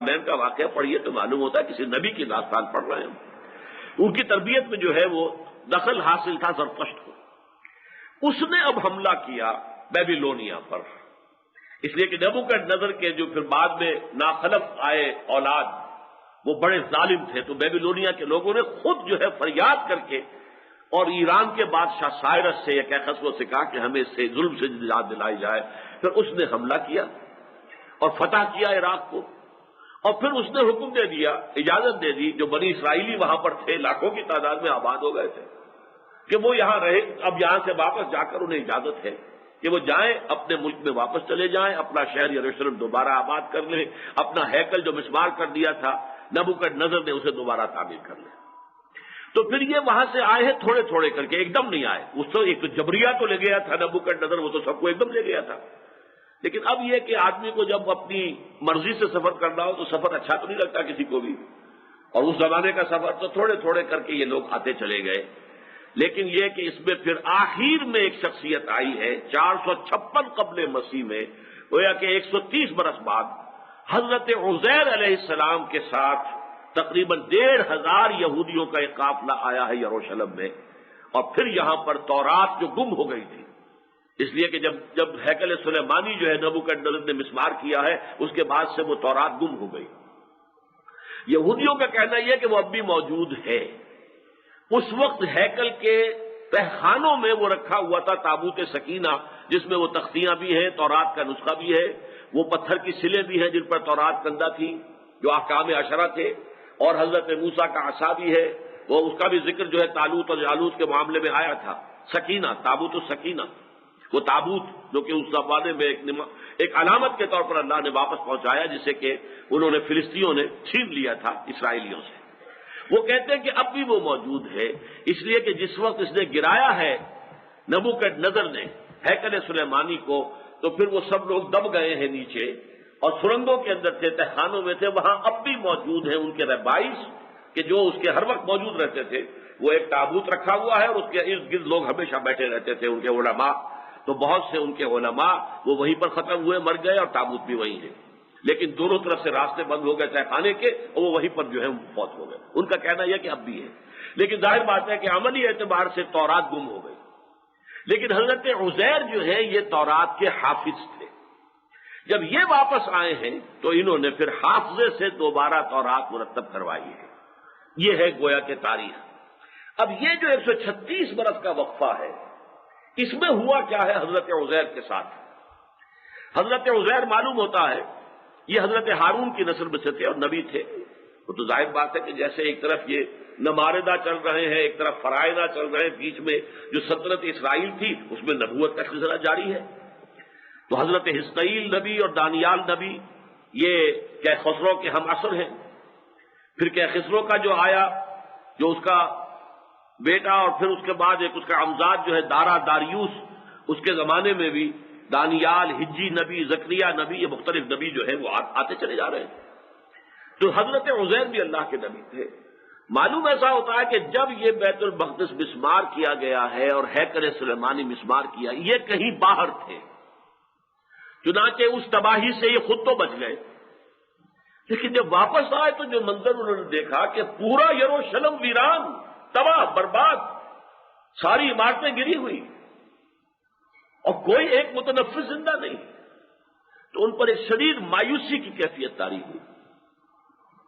بین کا واقعہ پڑھیے تو معلوم ہوتا ہے کسی نبی کی داستان پڑھ رہے ہیں۔ ان کی تربیت میں جو ہے وہ دخل حاصل تھا زرتشت کو۔ اس نے اب حملہ کیا بیبیلونیا پر، اس لیے کہ نبوکدنضر کے جو پھر بعد میں ناخلف آئے اولاد وہ بڑے ظالم تھے، تو بیبیلونیا کے لوگوں نے خود جو ہے فریاد کر کے اور ایران کے بادشاہ سائرس سے یا کیخسرو سے کہا کہ ہمیں اس سے ظلم سے نجات دلائی جائے۔ پھر اس نے حملہ کیا اور فتح کیا عراق کو، اور پھر اس نے حکم دے دیا، اجازت دے دی، جو بنی اسرائیلی وہاں پر تھے لاکھوں کی تعداد میں آباد ہو گئے تھے، کہ وہ یہاں رہے۔ اب یہاں سے واپس جا کر انہیں اجازت ہے کہ وہ جائیں، اپنے ملک میں واپس چلے جائیں، اپنا شہر یروشلم دوبارہ آباد کر لیں، اپنا ہیکل جو مسمار کر دیا تھا نبوکدنضر نے اسے دوبارہ تعمیر کر لیں۔ تو پھر یہ وہاں سے آئے ہیں تھوڑے تھوڑے کر کے، ایک دم نہیں آئے۔ اس تو ایک جبریہ تو لے گیا تھا نبوکدنضر، وہ تو سب کو ایک دم لے گیا تھا۔ لیکن اب یہ کہ آدمی کو جب اپنی مرضی سے سفر کرنا ہو تو سفر اچھا تو نہیں لگتا کسی کو بھی، اور اس زمانے کا سفر تو تھوڑے تھوڑے کر کے یہ لوگ آتے چلے گئے۔ لیکن یہ کہ اس میں پھر آخر میں ایک شخصیت آئی ہے 456 قبل مسیح میں، گویا کہ 130 برس بعد حضرت عزیر علیہ السلام کے ساتھ تقریباً 1500 یہودیوں کا ایک قافلہ آیا ہے یروشلم میں، اور پھر یہاں پر تورات جو گم ہو گئی تھی، اس لیے کہ جب ہیکل سلیمانی جو ہے نبوکدنضر نے مسمار کیا ہے، اس کے بعد سے وہ تورات گم ہو گئی۔ یہودیوں کا کہنا یہ کہ وہ اب بھی موجود ہے۔ اس وقت ہیکل کے تہخانوں میں وہ رکھا ہوا تھا تابوت سکینہ، جس میں وہ تختیاں بھی ہیں، تورات کا نسخہ بھی ہے، وہ پتھر کی سلیں بھی ہیں جن پر تورات کندہ تھی، جو احکام عشرہ تھے، اور حضرت موسیٰ کا عصا بھی ہے، وہ اس کا بھی ذکر جو ہے طالوت اور جالوت کے معاملے میں آیا تھا۔ سکینہ، تابوت السکینہ، وہ تابوت جو کہ اس زمانے میں ایک علامت کے طور پر اللہ نے واپس پہنچایا، جسے کہ انہوں نے فلسطینیوں نے چھین لیا تھا اسرائیلیوں سے۔ وہ کہتے ہیں کہ اب بھی وہ موجود ہے، اس لیے کہ جس وقت اس نے گرایا ہے نبوکدنضر نے ہیکل سلیمانی کو، تو پھر وہ سب لوگ دب گئے ہیں نیچے، اور سرنگوں کے اندر تھے، تہخانوں میں تھے، وہاں اب بھی موجود ہیں ان کے رہبائز کہ جو اس کے ہر وقت موجود رہتے تھے۔ وہ ایک تابوت رکھا ہوا ہے اور اس کے ارد گرد لوگ ہمیشہ بیٹھے رہتے تھے، ان کے علماء، تو بہت سے ان کے علماء وہ وہیں پر ختم ہوئے، مر گئے، اور تابوت بھی وہیں ہے، لیکن دونوں طرف سے راستے بند ہو گئے تہخانے کے، اور وہ وہیں پر جو ہے فوت ہو گئے۔ ان کا کہنا یہ کہ اب بھی ہے، لیکن ظاہر بات ہے کہ عملی اعتبار سے تورات گم ہو گئی۔ لیکن حضرت عزیر جو ہے یہ تورات کے حافظ تھے۔ جب یہ واپس آئے ہیں تو انہوں نے پھر حافظے سے دوبارہ تورات مرتب کروائی ہے۔ یہ ہے گویا کہ تاریخ۔ اب یہ جو 136 برس کا وقفہ ہے، اس میں ہوا کیا ہے حضرت عزیر کے ساتھ؟ حضرت عزیر معلوم ہوتا ہے یہ حضرت ہارون کی نسل میں سے تھے اور نبی تھے۔ وہ تو ظاہر بات ہے کہ جیسے ایک طرف یہ نماردہ چل رہے ہیں، ایک طرف فرائضہ چل رہے ہیں، بیچ میں جو سلطنت اسرائیل تھی اس میں نبوت کا سلسلہ جاری ہے۔ تو حضرت حزقیل نبی اور دانیال نبی یہ کیخسرو کے ہم عصر ہیں۔ پھر کیخسرو کا جو آیا، جو اس کا بیٹا، اور پھر اس کے بعد ایک اس کا امزاد جو ہے داریوس، اس کے زمانے میں بھی دانیال، حجی نبی، زکریا نبی، یہ مختلف نبی جو ہے وہ آتے چلے جا رہے ہیں۔ تو حضرت عزیر بھی اللہ کے نبی تھے۔ معلوم ایسا ہوتا ہے کہ جب یہ بیت المقدس مسمار کیا گیا ہے اور ہیکل سلیمانی مسمار کیا، یہ کہیں باہر تھے، چنانچہ اس تباہی سے یہ خود تو بچ گئے، لیکن جب واپس آئے تو جو منظر انہوں نے دیکھا کہ پورا یروشلم ویران، تباہ برباد، ساری عمارتیں گری ہوئی اور کوئی ایک متنفس زندہ نہیں، تو ان پر ایک شدید مایوسی کی کیفیت طاری ہوئی۔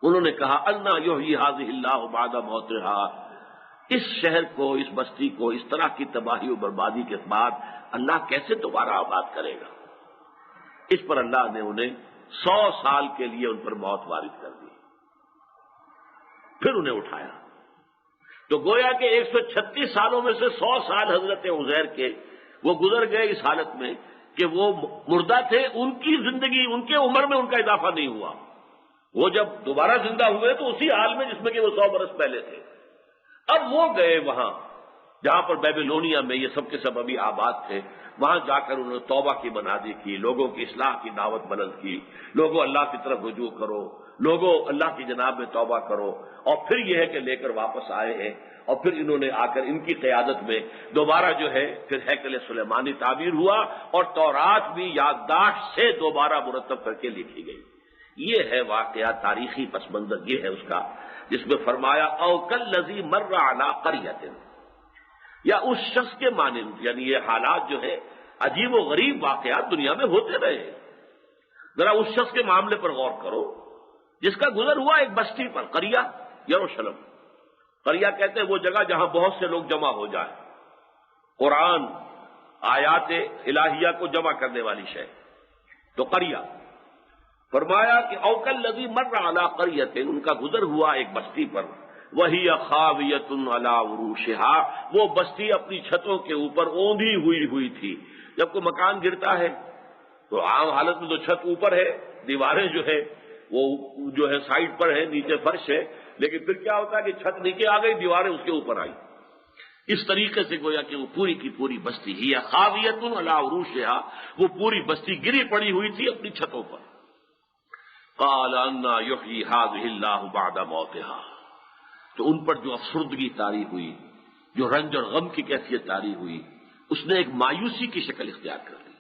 انہوں نے کہا انا یحیی ھذہ اللہ بعد موتھا، اس شہر کو، اس بستی کو اس طرح کی تباہی و بربادی کے بعد اللہ کیسے دوبارہ آباد کرے گا؟ اس پر اللہ نے انہیں 100 سال کے لیے ان پر موت وارد کر دی، پھر انہیں اٹھایا۔ تو گویا کہ 136 سالوں میں سے 100 سال حضرت عزیر کے وہ گزر گئے اس حالت میں کہ وہ مردہ تھے، ان کی زندگی، ان کے عمر میں ان کا اضافہ نہیں ہوا۔ وہ جب دوبارہ زندہ ہوئے تو اسی حال میں جس میں کہ وہ 100 برس پہلے تھے۔ اب وہ گئے وہاں جہاں پر بیبیلونیا میں یہ سب کے سب ابھی آباد تھے، وہاں جا کر انہوں نے توبہ کی منادی کی، لوگوں کی اصلاح کی دعوت بلند کی، لوگوں اللہ کی طرف رجوع کرو، لوگوں اللہ کی جناب میں توبہ کرو، اور پھر یہ ہے کہ لے کر واپس آئے ہیں، اور پھر انہوں نے آ کر ان کی قیادت میں دوبارہ جو ہے پھر ہیکل سلیمانی تعمیر ہوا، اور تورات بھی یادداشت سے دوبارہ مرتب کر کے لکھی گئی۔ یہ ہے واقعہ، تاریخی پس منظر یہ ہے اس کا، جس میں فرمایا او کالذی مر علی قریۃ، یا اس شخص کے مانند، یعنی یہ حالات جو ہے عجیب و غریب واقعات دنیا میں ہوتے رہے۔ ذرا اس شخص کے معاملے پر غور کرو جس کا گزر ہوا ایک بستی پر، قریہ یروشلم۔ قریہ کہتے ہیں وہ جگہ جہاں بہت سے لوگ جمع ہو جائیں، قرآن آیات الہیہ کو جمع کرنے والی شے، تو قریہ۔ فرمایا کہ او کالذی مر علی قریۃ، ان کا گزر ہوا ایک بستی پر، وہی خاویۃ علی عروشہا، وہ بستی اپنی چھتوں کے اوپر اوندھی ہوئی تھی۔ جب کوئی مکان گرتا ہے تو عام حالت میں تو چھت اوپر ہے، دیواریں جو ہے وہ جو ہے سائڈ پر ہے، نیچے فرش ہے، لیکن پھر کیا ہوتا ہے کہ چھت نیچے آ گئی، دیواریں اس کے اوپر آئی۔ اس طریقے سے گویا کہ وہ پوری کی پوری بستی ہی خاویۃ علی عروشہا، وہ پوری بستی گری پڑی ہوئی تھی اپنی چھتوں پر۔ قال انا یحیی ہذہ اللہ بعد موتہا، تو ان پر جو افسردگی طاری ہوئی، جو رنج اور غم کی کیفیت طاری ہوئی، اس نے ایک مایوسی کی شکل اختیار کر لی۔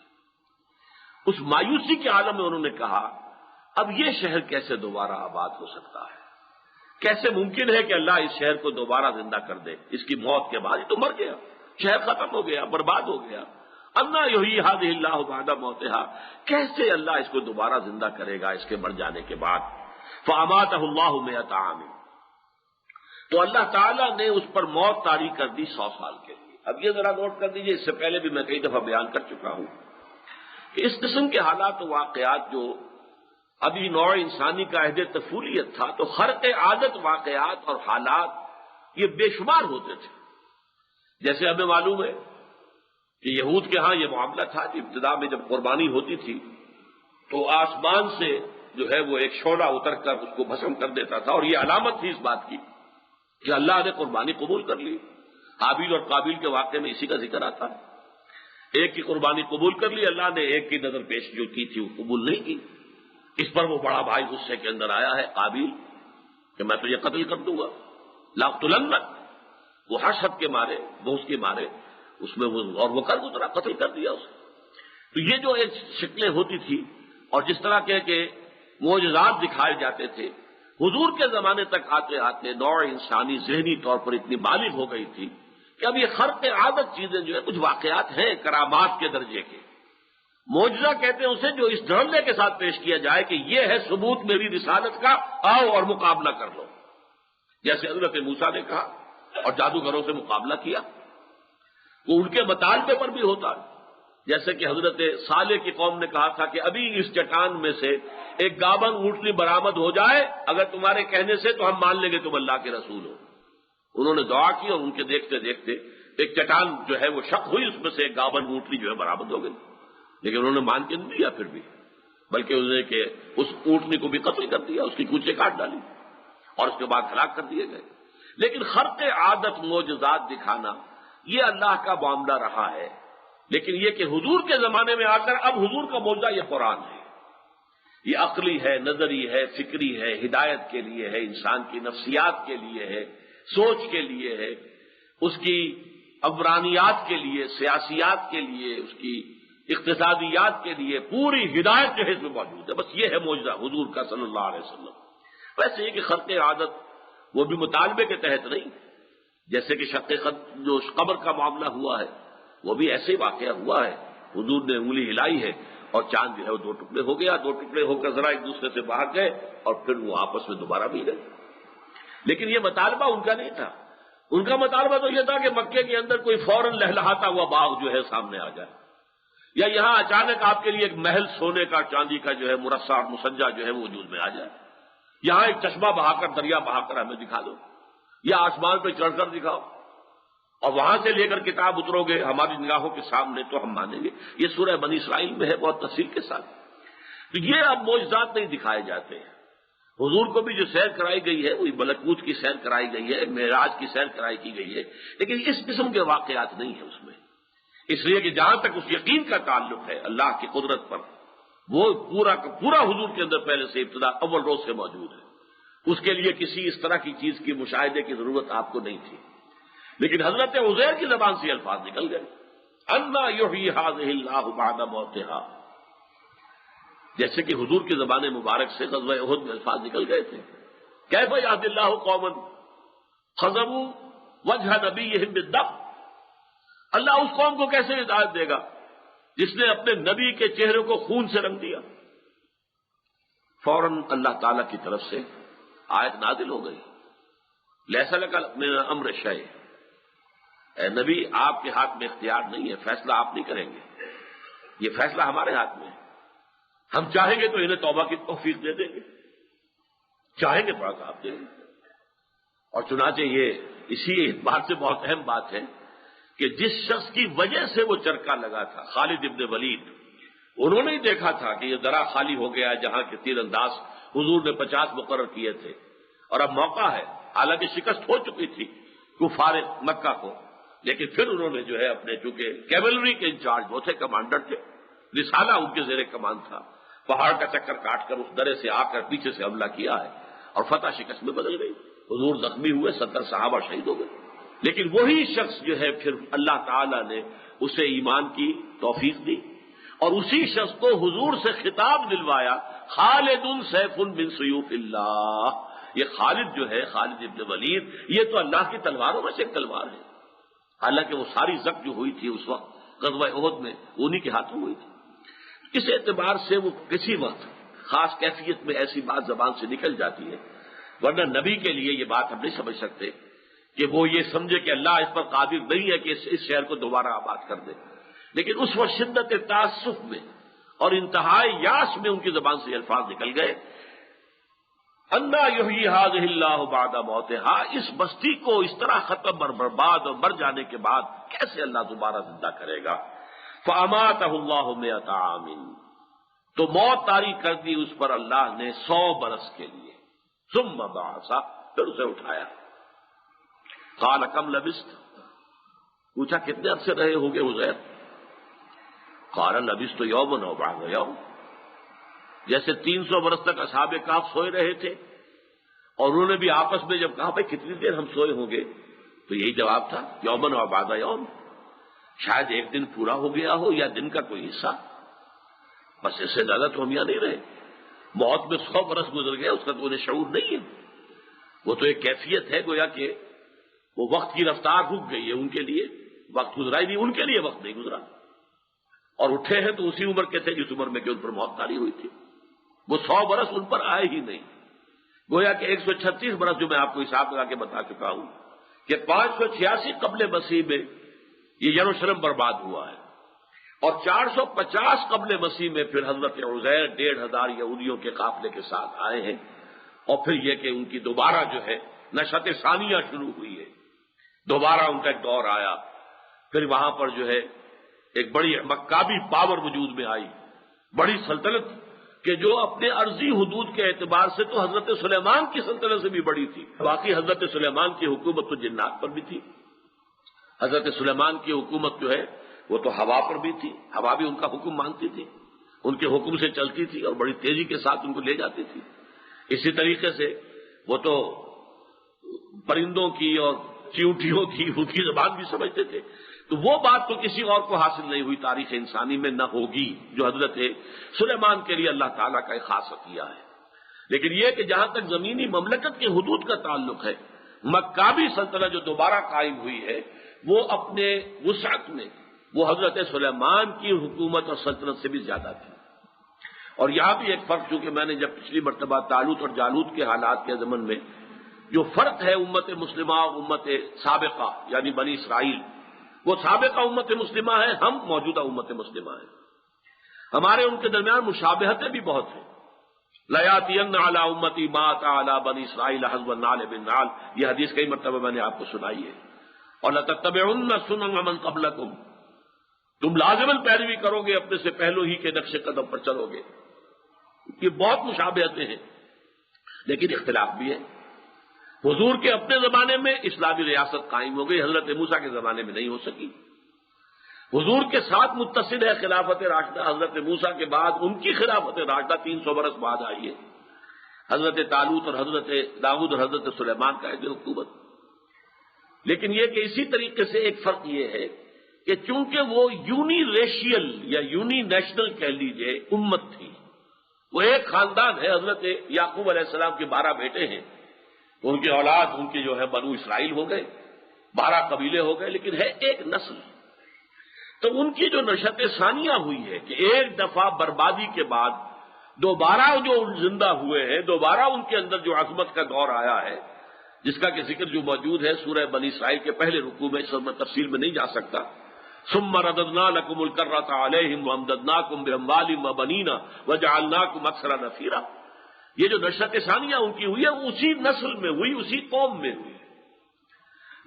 اس مایوسی کے عالم میں انہوں نے کہا اب یہ شہر کیسے دوبارہ آباد ہو سکتا ہے؟ کیسے ممکن ہے کہ اللہ اس شہر کو دوبارہ زندہ کر دے اس کی موت کے بعد؟ یہ تو مر گیا، شہر ختم ہو گیا، برباد ہو گیا۔ انا یحیی ہذہ اللہ بعد موتہا، کیسے اللہ اس کو دوبارہ زندہ کرے گا اس کے مر جانے کے بعد؟ فاماتہ اللہ 100 عام، تو اللہ تعالیٰ نے اس پر موت طاری کر دی 100 سال کے لیے۔ اب یہ ذرا نوٹ کر دیجئے، اس سے پہلے بھی میں کئی دفعہ بیان کر چکا ہوں کہ اس قسم کے حالات و واقعات جو ابھی نوع انسانی کا عہد طفولیت تھا، تو خرق عادت واقعات اور حالات یہ بے شمار ہوتے تھے۔ جیسے ہمیں معلوم ہے کہ یہود کے ہاں یہ معاملہ تھا کہ ابتدا میں جب قربانی ہوتی تھی تو آسمان سے جو ہے وہ ایک شعلہ اتر کر اس کو بھسم کر دیتا تھا، اور یہ علامت تھی اس بات کی کہ اللہ نے قربانی قبول کر لی۔ حابیل اور قابیل کے واقعے میں اسی کا ذکر آتا ہے، ایک کی قربانی قبول کر لی اللہ نے، ایک کی نظر پیش جو کی تھی وہ قبول نہیں کی۔ اس پر وہ بڑا بھائی غصے کے اندر آیا ہے قابیل کہ میں تجھے قتل کر دوں گا، لاقتلنک، وہ حسد کے مارے، بغض کے مارے اس میں وہ اور وہ کر گزرا، قتل کر دیا اسے۔ تو یہ جو ایک شکلیں ہوتی تھی اور جس طرح کے معجزات دکھائے جاتے تھے، حضور کے زمانے تک آتے آتے نوع انسانی ذہنی طور پر اتنی بالغ ہو گئی تھی کہ اب یہ خرق عادت چیزیں جو ہے کچھ واقعات ہیں کرامات کے درجے کے، معجزہ کہتے ہیں اسے جو اس دھڑلے کے ساتھ پیش کیا جائے کہ یہ ہے ثبوت میری رسالت کا، آؤ اور مقابلہ کر لو، جیسے حضرت موسیٰ نے کہا اور جادوگروں سے مقابلہ کیا۔ وہ ان کے مطالبے پر بھی ہوتا ہے، جیسے کہ حضرت صالح کی قوم نے کہا تھا کہ ابھی اس چٹان میں سے ایک گابن اونٹنی برآمد ہو جائے اگر تمہارے کہنے سے تو ہم مان لیں گے تم اللہ کے رسول ہو۔ انہوں نے دعا کی اور ان کے دیکھتے دیکھتے ایک چٹان جو ہے وہ شق ہوئی، اس میں سے ایک گابن اونٹنی جو ہے برآمد ہو گئی، لیکن انہوں نے مان کے نہیں دیا پھر بھی، بلکہ انہوں نے کہ اس اونٹنی کو بھی قتل کر دیا، اس کی کونچیں کاٹ ڈالی اور اس کے بعد ہلاک کر دیے گئے۔ لیکن خرق عادت معجزات دکھانا یہ اللہ کا معاملہ رہا ہے، لیکن یہ کہ حضور کے زمانے میں آ کر اب حضور کا معجزہ یہ قرآن ہے، یہ عقلی ہے، نظری ہے، فکری ہے، ہدایت کے لیے ہے، انسان کی نفسیات کے لیے ہے، سوچ کے لیے ہے، اس کی عمرانیات کے لیے، سیاسیات کے لیے، اس کی اقتصادیات کے لیے پوری ہدایت جو ہے اس میں موجود ہے۔ بس یہ ہے معجزہ حضور کا صلی اللہ علیہ وسلم۔ ویسے یہ کہ خرق عادت وہ بھی مطالبے کے تحت نہیں، جیسے کہ شق جو قبر کا معاملہ ہوا ہے وہ بھی ایسے ہی واقعہ ہوا ہے، حضور نے انگلی ہلائی ہے اور چاند جو ہے وہ 2 ٹکڑے ہو گیا، 2 ٹکڑے ہو کر ذرا ایک دوسرے سے باہر گئے اور پھر وہ آپس میں دوبارہ مل گئے۔ لیکن یہ مطالبہ ان کا نہیں تھا، ان کا مطالبہ تو یہ تھا کہ مکے کے اندر کوئی فوراً لہلہاتا ہوا باغ جو ہے سامنے آ جائے، یا یہاں اچانک آپ کے لیے ایک محل سونے کا چاندی کا جو ہے مرصع اور مسجع جو ہے وہ وجود میں آ جائے، یہاں ایک چشمہ بہا کر دریا بہا کر ہمیں دکھا دو، یا آسمان پہ چڑھ کر دکھاؤ اور وہاں سے لے کر کتاب اترو گے ہماری نگاہوں کے سامنے تو ہم مانیں گے۔ یہ سورہ بنی اسرائیل میں ہے بہت تفصیل کے ساتھ۔ تو یہ اب معجزات نہیں دکھائے جاتے ہیں۔ حضور کو بھی جو سیر کرائی گئی ہے وہی ملکوت کی سیر کرائی گئی ہے، معراج کی سیر کرائی کی گئی ہے، لیکن اس قسم کے واقعات نہیں ہیں اس میں، اس لیے کہ جہاں تک اس یقین کا تعلق ہے اللہ کی قدرت پر، وہ پورا کا پورا حضور کے اندر پہلے سے ابتدا اول روز سے موجود ہے، اس کے لیے کسی اس طرح کی چیز کی مشاہدے کی ضرورت آپ کو نہیں تھی۔ لیکن حضرت عزیر کی زبان سے الفاظ نکل گئے، انا یحیی ھذہ اللہ بعد موتہا، جیسے کہ حضور کے زبان مبارک سے غزوہ احد میں الفاظ نکل گئے تھے، کیف یہد اللہ قوما خضبوا وجہ نبیہم بالدم، اللہ اس قوم کو کیسے ہدایت دے گا جس نے اپنے نبی کے چہرے کو خون سے رنگ دیا؟ فوراً اللہ تعالی کی طرف سے آیت نازل ہو گئی، لیس لک من الامر شیء، اے نبی آپ کے ہاتھ میں اختیار نہیں ہے، فیصلہ آپ نہیں کریں گے، یہ فیصلہ ہمارے ہاتھ میں ہے، ہم چاہیں گے تو انہیں توبہ کی توفیق دے دیں گے، چاہیں گے تو عذاب دیں گے۔ اور چنانچہ یہ اسی اعتبار سے بہت اہم بات ہے کہ جس شخص کی وجہ سے وہ چرکا لگا تھا، خالد ابن ولید، انہوں نے ہی دیکھا تھا کہ یہ درہ خالی ہو گیا ہے جہاں کے تیر انداز حضور نے 50 مقرر کیے تھے، اور اب موقع ہے، حالانکہ شکست ہو چکی تھی کفار مکہ کو، لیکن پھر انہوں نے جو ہے اپنے، چونکہ کیولری کے انچارج وہ تھے، کمانڈر تھے، رسالہ ان کے زیر کمان تھا، پہاڑ کا چکر کاٹ کر اس درے سے آ کر پیچھے سے حملہ کیا ہے، اور فتح شکست میں بدل گئی، حضور زخمی ہوئے، 70 صحابہ شہید ہو گئے۔ لیکن وہی شخص جو ہے پھر اللہ تعالی نے اسے ایمان کی توفیق دی، اور اسی شخص کو حضور سے خطاب دلوایا، خالد سیف من سیوف اللہ، یہ خالد جو ہے، خالد ابن ولید، یہ تو اللہ کی تلواروں میں سے ایک تلوار ہے، حالانکہ وہ ساری زخم جو ہوئی تھی اس وقت غزوہ احد میں انہی کے ہاتھوں ہوئی تھی۔ اس اعتبار سے وہ کسی وقت خاص کیفیت میں ایسی بات زبان سے نکل جاتی ہے، ورنہ نبی کے لیے یہ بات ہم نہیں سمجھ سکتے کہ وہ یہ سمجھے کہ اللہ اس پر قادر نہیں ہے کہ اس شہر کو دوبارہ آباد کر دے، لیکن اس وقت شدت تعصب میں اور انتہائی یاس میں ان کی زبان سے یہ الفاظ نکل گئے، انا یحیی ھذہ اللہ بعد موتھا، اس بستی کو اس طرح ختم اور برباد اور مر جانے کے بعد کیسے اللہ دوبارہ زندہ کرے گا؟ فاماتہ اللہ 100 عام، تو موت طاری کر دی اس پر اللہ نے 100 برس کے لیے، ثم بعث، پھر اسے اٹھایا۔ قال کم لبثت، پوچھا کتنے عرصے رہے ہوگے عزیر؟ قال لبثت یوما او بعض یوم، جیسے 300 برس تک اصحاب کہف سوئے رہے تھے، اور انہوں نے بھی آپس میں جب کہا بھائی کتنی دیر ہم سوئے ہوں گے، تو یہی جواب تھا، یومن او بعض یوم، شاید ایک دن پورا ہو گیا ہو یا دن کا کوئی حصہ، بس اس سے زیادہ تو ہم یہاں نہیں رہے۔ موت میں 100 برس گزر گئے، اس کا تو انہیں شعور نہیں ہے، وہ تو ایک کیفیت ہے، گویا کہ وہ وقت کی رفتار رک گئی ہے ان کے لیے، وقت گزرا ہی نہیں، ان کے لیے وقت نہیں گزرا، اور اٹھے ہیں تو اسی عمر کے تھے جس عمر میں کہ ان پر موت طاری ہوئی تھی، وہ 100 برس ان پر آئے ہی نہیں، گویا کہ 136 برس جو میں آپ کو حساب لگا کے بتا چکا ہوں کہ 586 قبل مسیح میں یہ یروشلم برباد ہوا ہے، اور 450 قبل مسیح میں پھر حضرت عزیر 1500 یہودیوں کے قافلے کے ساتھ آئے ہیں، اور پھر یہ کہ ان کی دوبارہ جو ہے نشأت ثانیہ شروع ہوئی ہے، دوبارہ ان کا ایک دور آیا، پھر وہاں پر جو ہے ایک بڑی مکابی پاور وجود میں آئی، بڑی سلطنت کہ جو اپنے عرضی حدود کے اعتبار سے تو حضرت سلیمان کی سلطنت سے بھی بڑی تھی، باقی حضرت سلیمان کی حکومت تو جنات پر بھی تھی، حضرت سلیمان کی حکومت جو ہے وہ تو ہوا پر بھی تھی، ہوا بھی ان کا حکم مانتی تھی، ان کے حکم سے چلتی تھی اور بڑی تیزی کے ساتھ ان کو لے جاتی تھی، اسی طریقے سے وہ تو پرندوں کی اور چیونٹیوں کی ان کی زبان بھی سمجھتے تھے، تو وہ بات تو کسی اور کو حاصل نہیں ہوئی تاریخ انسانی میں، نہ ہوگی، جو حضرت سلیمان کے لیے اللہ تعالیٰ کا ایک خاص عطیہ ہے۔ لیکن یہ کہ جہاں تک زمینی مملکت کے حدود کا تعلق ہے، مکابی سلطنت جو دوبارہ قائم ہوئی ہے وہ اپنے وسعت میں وہ حضرت سلیمان کی حکومت اور سلطنت سے بھی زیادہ تھی۔ اور یہاں بھی ایک فرق، چونکہ میں نے جب پچھلی مرتبہ طالوت اور جالوت کے حالات کے ضمن میں جو فرق ہے امت مسلمہ اور امت سابقہ یعنی بنی اسرائیل، وہ سابقہ امت مسلمہ ہے، ہم موجودہ امت مسلمہ ہیں، ہمارے ان کے درمیان مشابہتیں بھی بہت ہیں۔ لَيَأْتِيَنَّ عَلَىٰ أُمَّتِي مَا أَتَىٰ عَلَىٰ بَنِي إِسْرَائِيلَ حَسْبَ النَّعْلِ بِالنَّعْلِ، یہ حدیث کئی مرتبہ میں نے آپ کو سنائی ہے۔ اور لَتَتَّبِعُنَّ سُنَنَ مَنْ قَبْلَكُمْ، تم لازماً پیروی کرو گے اپنے سے پہلو ہی کے نقش قدم پر چلو گے۔ یہ بہت مشابہتیں ہیں لیکن اختلاف بھی ہے۔ حضور کے اپنے زمانے میں اسلامی ریاست قائم ہو گئی، حضرت موسیٰ کے زمانے میں نہیں ہو سکی۔ حضور کے ساتھ متصل ہے خلافت راشدہ، حضرت موسیٰ کے بعد ان کی خلافت راشدہ 300 برس بعد آئی ہے، حضرت طالوت اور حضرت داؤد اور حضرت سلیمان کا ایک حکومت۔ لیکن یہ کہ اسی طریقے سے ایک فرق یہ ہے کہ چونکہ وہ یونی ریشیل یا یونی نیشنل کہہ لیجئے امت تھی، وہ ایک خاندان ہے، حضرت یعقوب علیہ السلام کے 12 بیٹے ہیں، ان کی اولاد ان کے جو ہے بنو اسرائیل ہو گئے، 12 قبیلے ہو گئے، لیکن ہے ایک نسل۔ تو ان کی جو نشأت ثانیہ ہوئی ہے کہ ایک دفعہ بربادی کے بعد دوبارہ جو زندہ ہوئے ہیں، دوبارہ ان کے اندر جو عظمت کا دور آیا ہے، جس کا کہ ذکر جو موجود ہے سورہ بنی اسرائیل کے پہلے رکوع میں، اس میں تفصیل میں نہیں جا سکتا۔ ثم رددنا لكم الكرة عليهم وامددناكم باموال وبنين وجعلناكم اكثر نفيرا، یہ جو نشأت ثانیہ ان کی ہوئی ہے وہ اسی نسل میں ہوئی، اسی قوم میں ہوئی،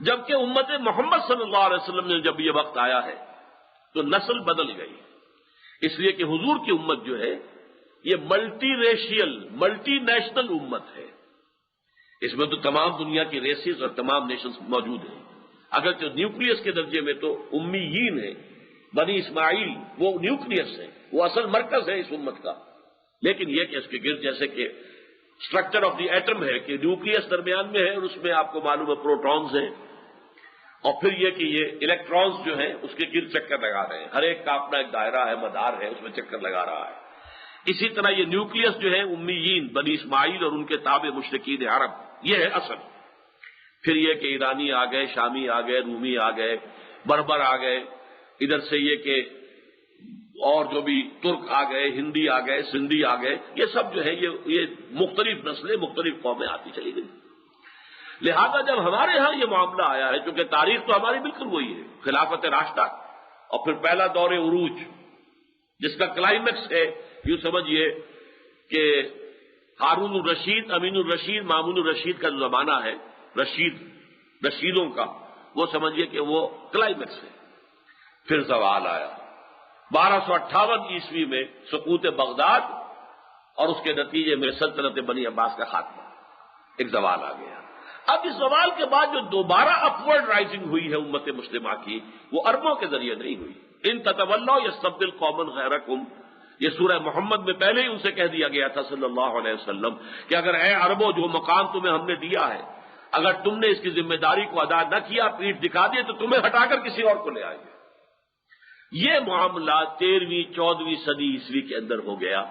جبکہ امت محمد صلی اللہ علیہ وسلم نے جب یہ وقت آیا ہے تو نسل بدل گئی، اس لیے کہ حضور کی امت جو ہے یہ ملٹی ریشیل، ملٹی نیشنل امت ہے، اس میں تو تمام دنیا کی ریسز اور تمام نیشنز موجود ہیں، اگرچہ نیوکلیس کے درجے میں تو امیین ہے، بنی اسماعیل وہ نیوکلیس ہے، وہ اصل مرکز ہے اس امت کا، لیکن یہ کہ اس کے گرد جیسے کہ اسٹرکچر آف دی ایٹم ہے کہ نیوکلیس درمیان میں ہے اور اس میں آپ کو معلوم ہے پروٹونز ہیں، اور پھر یہ کہ یہ الیکٹرانز جو ہیں اس کے گرد چکر لگا رہے ہیں، ہر ایک کا اپنا ایک دائرہ ہے، مدار ہے، اس میں چکر لگا رہا ہے۔ اسی طرح یہ نیوکلیس جو ہے امیین بنی اسماعیل اور ان کے تابع مشرکین عرب، یہ ہے اصل۔ پھر یہ کہ ایرانی آ گئے، شامی آ گئے، رومی آ گئے، بربر آ گئے، ادھر سے یہ کہ اور جو بھی ترک آ گئے، ہندی آ گئے، سندھی آ گئے، یہ سب جو ہے یہ مختلف نسلیں، مختلف قومیں آتی چلی گئی۔ لہذا جب ہمارے ہاں یہ معاملہ آیا ہے، چونکہ تاریخ تو ہماری بالکل وہی ہے، خلافت راشدہ اور پھر پہلا دور عروج جس کا کلائمیکس ہے، یوں سمجھیے کہ ہارون الرشید، امین الرشید، مامون الرشید کا جو زمانہ ہے، رشیدوں کا، وہ سمجھیے کہ وہ کلائمیکس ہے۔ پھر زوال آیا 1258 عیسوی میں، سقوط بغداد اور اس کے نتیجے میں سلطنت بنی عباس کا خاتمہ، ایک زوال آ گیا۔ اب اس زوال کے بعد جو دوبارہ اپورڈ رائزنگ ہوئی ہے امت مسلمہ کی، وہ عربوں کے ذریعے نہیں ہوئی۔ ان تتولوا یستبدل قوما غیرکم، یہ سورہ محمد میں پہلے ہی ان سے کہہ دیا گیا تھا صلی اللہ علیہ وسلم کہ اگر اے عربوں جو مقام تمہیں ہم نے دیا ہے، اگر تم نے اس کی ذمہ داری کو ادا نہ کیا، پیٹھ دکھا دی، تو تمہیں ہٹا کر کسی اور کو لے آئیں گے۔ یہ معاملہ 13ویں 14ویں صدی عیسوی کے اندر ہو گیا،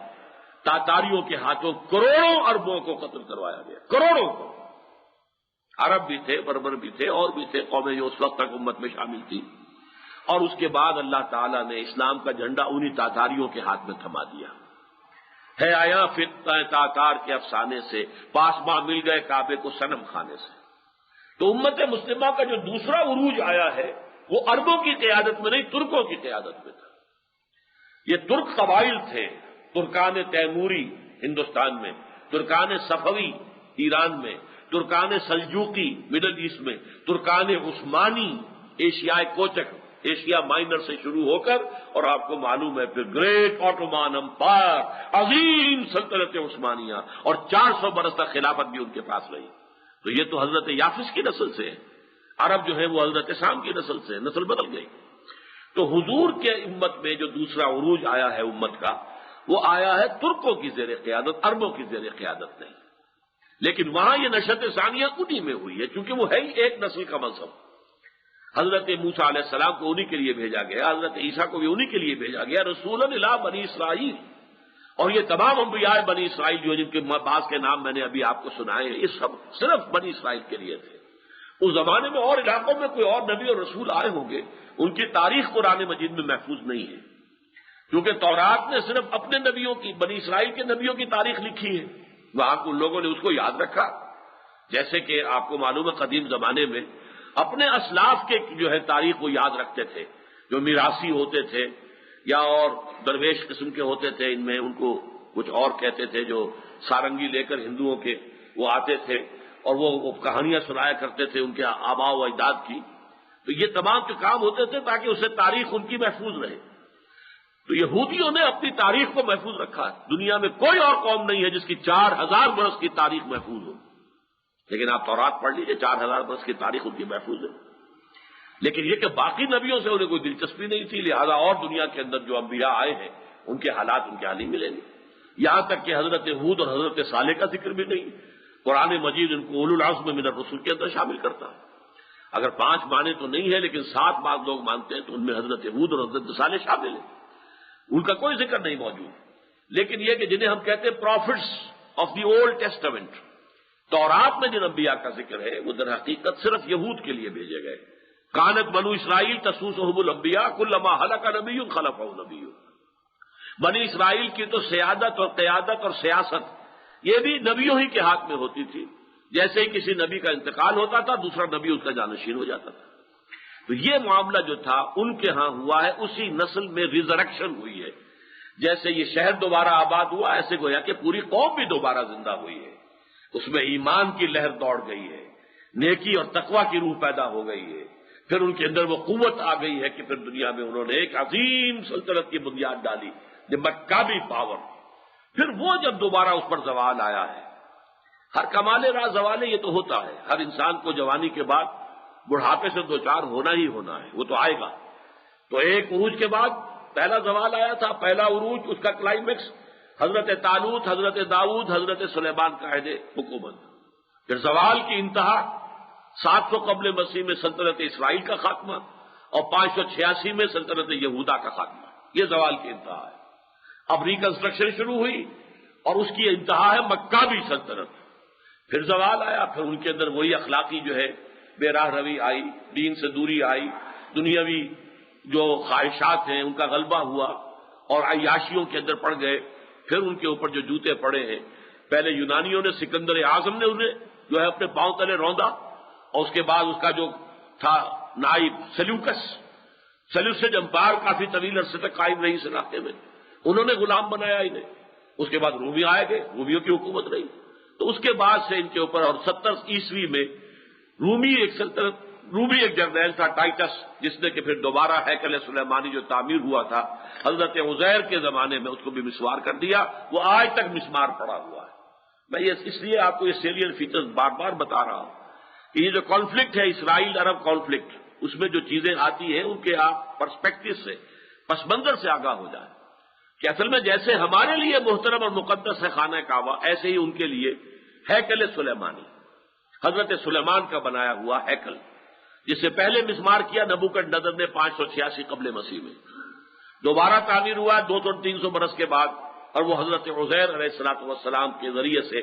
تاتاریوں کے ہاتھوں کروڑوں عربوں کو قتل کروایا گیا، کروڑوں کو۔ عرب بھی تھے، بربر بھی تھے، اور بھی تھے قومیں جو اس وقت تک امت میں شامل تھی، اور اس کے بعد اللہ تعالیٰ نے اسلام کا جھنڈا انہی تاتاریوں کے ہاتھ میں تھما دیا ہے۔ آیا فتنہ تاتار کے افسانے سے، پاسباں مل گئے کعبے کو صنم خانے سے۔ تو امت مسلمہ کا جو دوسرا عروج آیا ہے وہ عربوں کی قیادت میں نہیں، ترکوں کی قیادت میں تھا۔ یہ ترک قبائل تھے، ترکان تیموری ہندوستان میں، ترکان صفوی ایران میں، ترکان سلجوقی مڈل ایسٹ میں، ترکان عثمانی ایشیائے کوچک، ایشیا مائنر سے شروع ہو کر، اور آپ کو معلوم ہے پھر گریٹ آٹومان امپائر، عظیم سلطنت عثمانیہ، اور 400 برس تک خلافت بھی ان کے پاس رہی۔ تو یہ تو حضرت یافس کی نسل سے ہے، عرب جو ہے وہ حضرت شام کی نسل سے، نسل بدل گئی۔ تو حضور کے امت میں جو دوسرا عروج آیا ہے امت کا، وہ آیا ہے ترکوں کی زیر قیادت، عربوں کی زیر قیادت نہیں، لیکن وہاں یہ نشأت ثانیہ انہی میں ہوئی ہے، چونکہ وہ ہے ہی ایک نسل کا مذہب۔ حضرت موسیٰ علیہ السلام کو انہی کے لیے بھیجا گیا، حضرت عیسیٰ کو بھی انہی کے لیے بھیجا گیا، رسولا الی بنی اسرائیل۔ اور یہ تمام انبیاء بنی اسرائیل جو جن کے بعض کے نام میں نے ابھی آپ کو سنائے ہیں، یہ سب صرف بنی اسرائیل کے لیے تھے۔ اس زمانے میں اور علاقوں میں کوئی اور نبی اور رسول آئے ہوں گے، ان کی تاریخ قرآن مجید میں محفوظ نہیں ہے، کیونکہ تورات نے صرف اپنے نبیوں کی، بنی اسرائیل کے نبیوں کی تاریخ لکھی ہے، وہاں کے لوگوں نے اس کو یاد رکھا۔ جیسے کہ آپ کو معلوم ہے قدیم زمانے میں اپنے اسلاف کے جو ہے تاریخ وہ یاد رکھتے تھے، جو میراثی ہوتے تھے یا اور درویش قسم کے ہوتے تھے، ان میں ان کو کچھ اور کہتے تھے، جو سارنگی لے کر ہندوؤں کے وہ آتے تھے اور وہ کہانیاں سنایا کرتے تھے ان کے آباء و اجداد کی۔ تو یہ تمام کے کام ہوتے تھے تاکہ اسے تاریخ ان کی محفوظ رہے۔ تو یہودیوں نے اپنی تاریخ کو محفوظ رکھا ہے، دنیا میں کوئی اور قوم نہیں ہے جس کی 4000 برس کی تاریخ محفوظ ہو، لیکن آپ تورات پڑھ لیجئے، 4000 برس کی تاریخ ان کی محفوظ ہے۔ لیکن یہ کہ باقی نبیوں سے انہیں کوئی دلچسپی نہیں تھی، لہذا اور دنیا کے اندر جو انبیاء آئے ہیں ان کے حالات ان کے حال ہی ملیں گے، یہاں تک کہ حضرت ہود اور حضرت صالح کا ذکر بھی نہیں۔ قرآن مجید ان کو اولو العزم من الرسل کے اندر شامل کرتا ہے۔ اگر 5 مانے تو نہیں ہے، لیکن 7 بعض لوگ مانتے ہیں، تو ان میں حضرت ہود اور حضرت صالح شامل ہیں، ان کا کوئی ذکر نہیں موجود۔ لیکن یہ کہ جنہیں ہم کہتے ہیں prophets of the old testament, تورات میں جن انبیاء کا ذکر ہے وہ در حقیقت صرف یہود کے لیے بھیجے گئے۔ کانت بنو اسرائیل تسوسہم الانبیاء کلما ہلک نبی خلفہ نبی۔ بنی اسرائیل کی تو سیادت اور قیادت اور سیاست یہ بھی نبیوں ہی کے ہاتھ میں ہوتی تھی، جیسے ہی کسی نبی کا انتقال ہوتا تھا دوسرا نبی اس کا جانشین ہو جاتا تھا۔ تو یہ معاملہ جو تھا ان کے ہاں ہوا ہے، اسی نسل میں ریزریکشن ہوئی ہے۔ جیسے یہ شہر دوبارہ آباد ہوا، ایسے گویا کہ پوری قوم بھی دوبارہ زندہ ہوئی ہے، اس میں ایمان کی لہر دوڑ گئی ہے، نیکی اور تقوی کی روح پیدا ہو گئی ہے، پھر ان کے اندر وہ قوت آ گئی ہے کہ پھر دنیا میں انہوں نے ایک عظیم سلطنت کی بنیاد ڈالی، جو مکابی پاور۔ پھر وہ جب دوبارہ اس پر زوال آیا ہے، ہر کمال راز زوال یہ تو ہوتا ہے، ہر انسان کو جوانی کے بعد بڑھاپے سے دوچار ہونا ہی ہونا ہے، وہ تو آئے گا۔ تو ایک عروج کے بعد پہلا زوال آیا تھا، پہلا عروج، اس کا کلائمیکس حضرت طالوت، حضرت داؤد، حضرت سلیمان کا عہد حکومت۔ پھر زوال کی انتہا 700 قبل مسیح میں سلطنت اسرائیل کا خاتمہ اور 586 میں سلطنت یہودا کا خاتمہ، یہ زوال کی انتہا ہے۔ اب ریکنسٹرکشن شروع ہوئی اور اس کی انتہا ہے مکابی سلطنت۔ پھر زوال آیا، پھر ان کے اندر وہی اخلاقی جو ہے بے راہ روی آئی، دین سے دوری آئی، دنیاوی جو خواہشات ہیں ان کا غلبہ ہوا اور عیاشیوں کے اندر پڑ گئے۔ پھر ان کے اوپر جو جوتے پڑے ہیں، پہلے یونانیوں نے، سکندر اعظم نے انہیں جو ہے اپنے پاؤں تلے روندا، اور اس کے بعد اس کا جو تھا نائب سیلیوسڈ امپائر کافی طویل عرصے تک قائم رہی اس علاقے میں، انہوں نے غلام بنایا انہیں۔ اس کے بعد رومی آئے گئے، رومیوں کی حکومت رہی، تو اس کے بعد سے ان کے اوپر، اور 70 عیسوی میں رومی ایک جرنیل تھا ٹائٹس، جس نے کہ پھر دوبارہ ہیکل سلیمانی جو تعمیر ہوا تھا حضرت عزیر کے زمانے میں اس کو بھی مسمار کر دیا، وہ آج تک مسمار پڑا ہوا ہے۔ میں یہ اس لیے آپ کو یہ سیلین فیچرز بار بار بتا رہا ہوں کہ یہ جو کانفلکٹ ہے اسرائیل عرب کانفلکٹ، اس میں جو چیزیں آتی ہیں ان کے آپ پرسپیکٹو سے، پس منظر سے آگاہ ہو جائیں کہ اصل میں جیسے ہمارے لیے محترم اور مقدس ہے خانہ کعبہ، ایسے ہی ان کے لیے ہیکل سلیمانی، حضرت سلیمان کا بنایا ہوا ہیکل، جسے پہلے مسمار کیا نبوکدنضر نے 586 قبل مسیح میں، دوبارہ تعمیر ہوا 200-300 برس کے بعد، اور وہ حضرت عزیر علیہ الصلوۃ والسلام کے ذریعے سے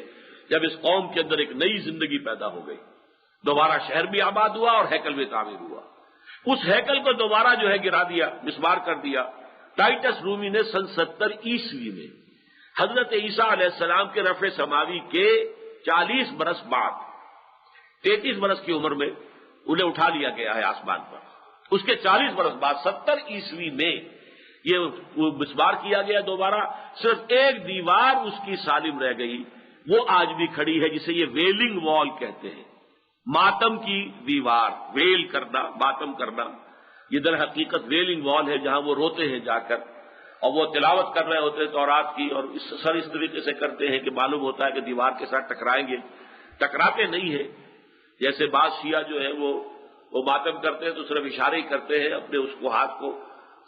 جب اس قوم کے اندر ایک نئی زندگی پیدا ہو گئی، دوبارہ شہر بھی آباد ہوا اور ہیکل بھی تعمیر ہوا۔ اس ہیکل کو دوبارہ جو ہے گرا دیا، مسمار کر دیا ٹائٹس رومی نے سن 70 عیسوی میں، حضرت عیسیٰ علیہ السلام کے رفع سماوی کے 40 برس بعد، 33 برس کی عمر میں انہیں اٹھا لیا گیا ہے آسمان پر۔ اس کے 40 برس بعد 70 عیسوی میں یہ مسمار کیا گیا دوبارہ، صرف ایک دیوار اس کی سالم رہ گئی، وہ آج بھی کھڑی ہے، جسے یہ ویلنگ وال کہتے ہیں، ماتم کی دیوار، ویل کرنا، ماتم کرنا، یہ در حقیقت ویلنگ وال ہے، جہاں وہ روتے ہیں جا کر، اور وہ تلاوت کر رہے ہوتے ہیں تورات کی، اور اس طریقے سے کرتے ہیں کہ معلوم ہوتا ہے کہ دیوار کے ساتھ ٹکرائیں گے، ٹکراتے نہیں ہیں۔ جیسے بعض شیعہ جو ہے وہ ماتم کرتے ہیں تو صرف اشارے ہی کرتے ہیں، اپنے اس کو ہاتھ کو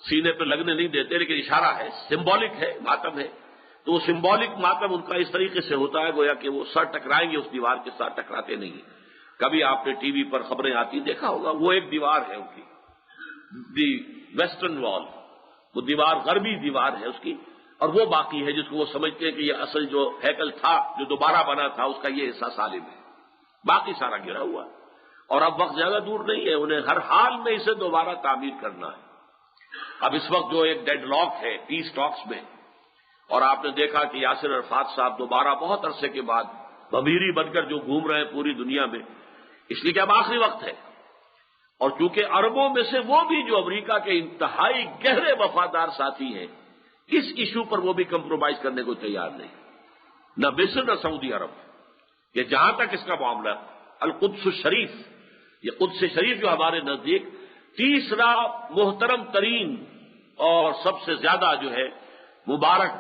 سینے پہ لگنے نہیں دیتے، لیکن اشارہ ہے، سمبولک ہے، ماتم ہے۔ تو وہ سمبولک ماتم ان کا اس طریقے سے ہوتا ہے گویا کہ وہ سر ٹکرائیں گے اس دیوار کے ساتھ، ٹکراتے نہیں ہیں۔ کبھی آپ نے ٹی وی پر خبریں آتی دیکھا ہوگا، وہ ایک دیوار ہے ان کی، دی ویسٹرن وال، وہ دیوار غربی دیوار ہے اس کی، اور وہ باقی ہے جس کو وہ سمجھتے ہیں کہ یہ اصل جو ہیکل تھا جو دوبارہ بنا تھا اس کا یہ حصہ سالم ہے، باقی سارا گرا ہوا ہے۔ اور اب وقت زیادہ دور نہیں ہے، انہیں ہر حال میں اسے دوبارہ تعمیر کرنا ہے۔ اب اس وقت جو ایک ڈیڈ لاک ہے پیس ٹاکس میں، اور آپ نے دیکھا کہ یاسر عرفات صاحب دوبارہ بہت عرصے کے بعد بمیری بن کر جو گھوم رہے ہیں پوری دنیا میں، اس لیے کہ اب آخری وقت ہے، اور چونکہ عربوں میں سے وہ بھی جو امریکہ کے انتہائی گہرے وفادار ساتھی ہیں، اس ایشو پر وہ بھی کمپرومائز کرنے کو تیار نہیں، نہ مصر نہ سعودی عرب۔ یہ جہاں تک اس کا معاملہ القدس الشریف، یہ قدس شریف جو ہمارے نزدیک تیسرا محترم ترین اور سب سے زیادہ جو ہے مبارک،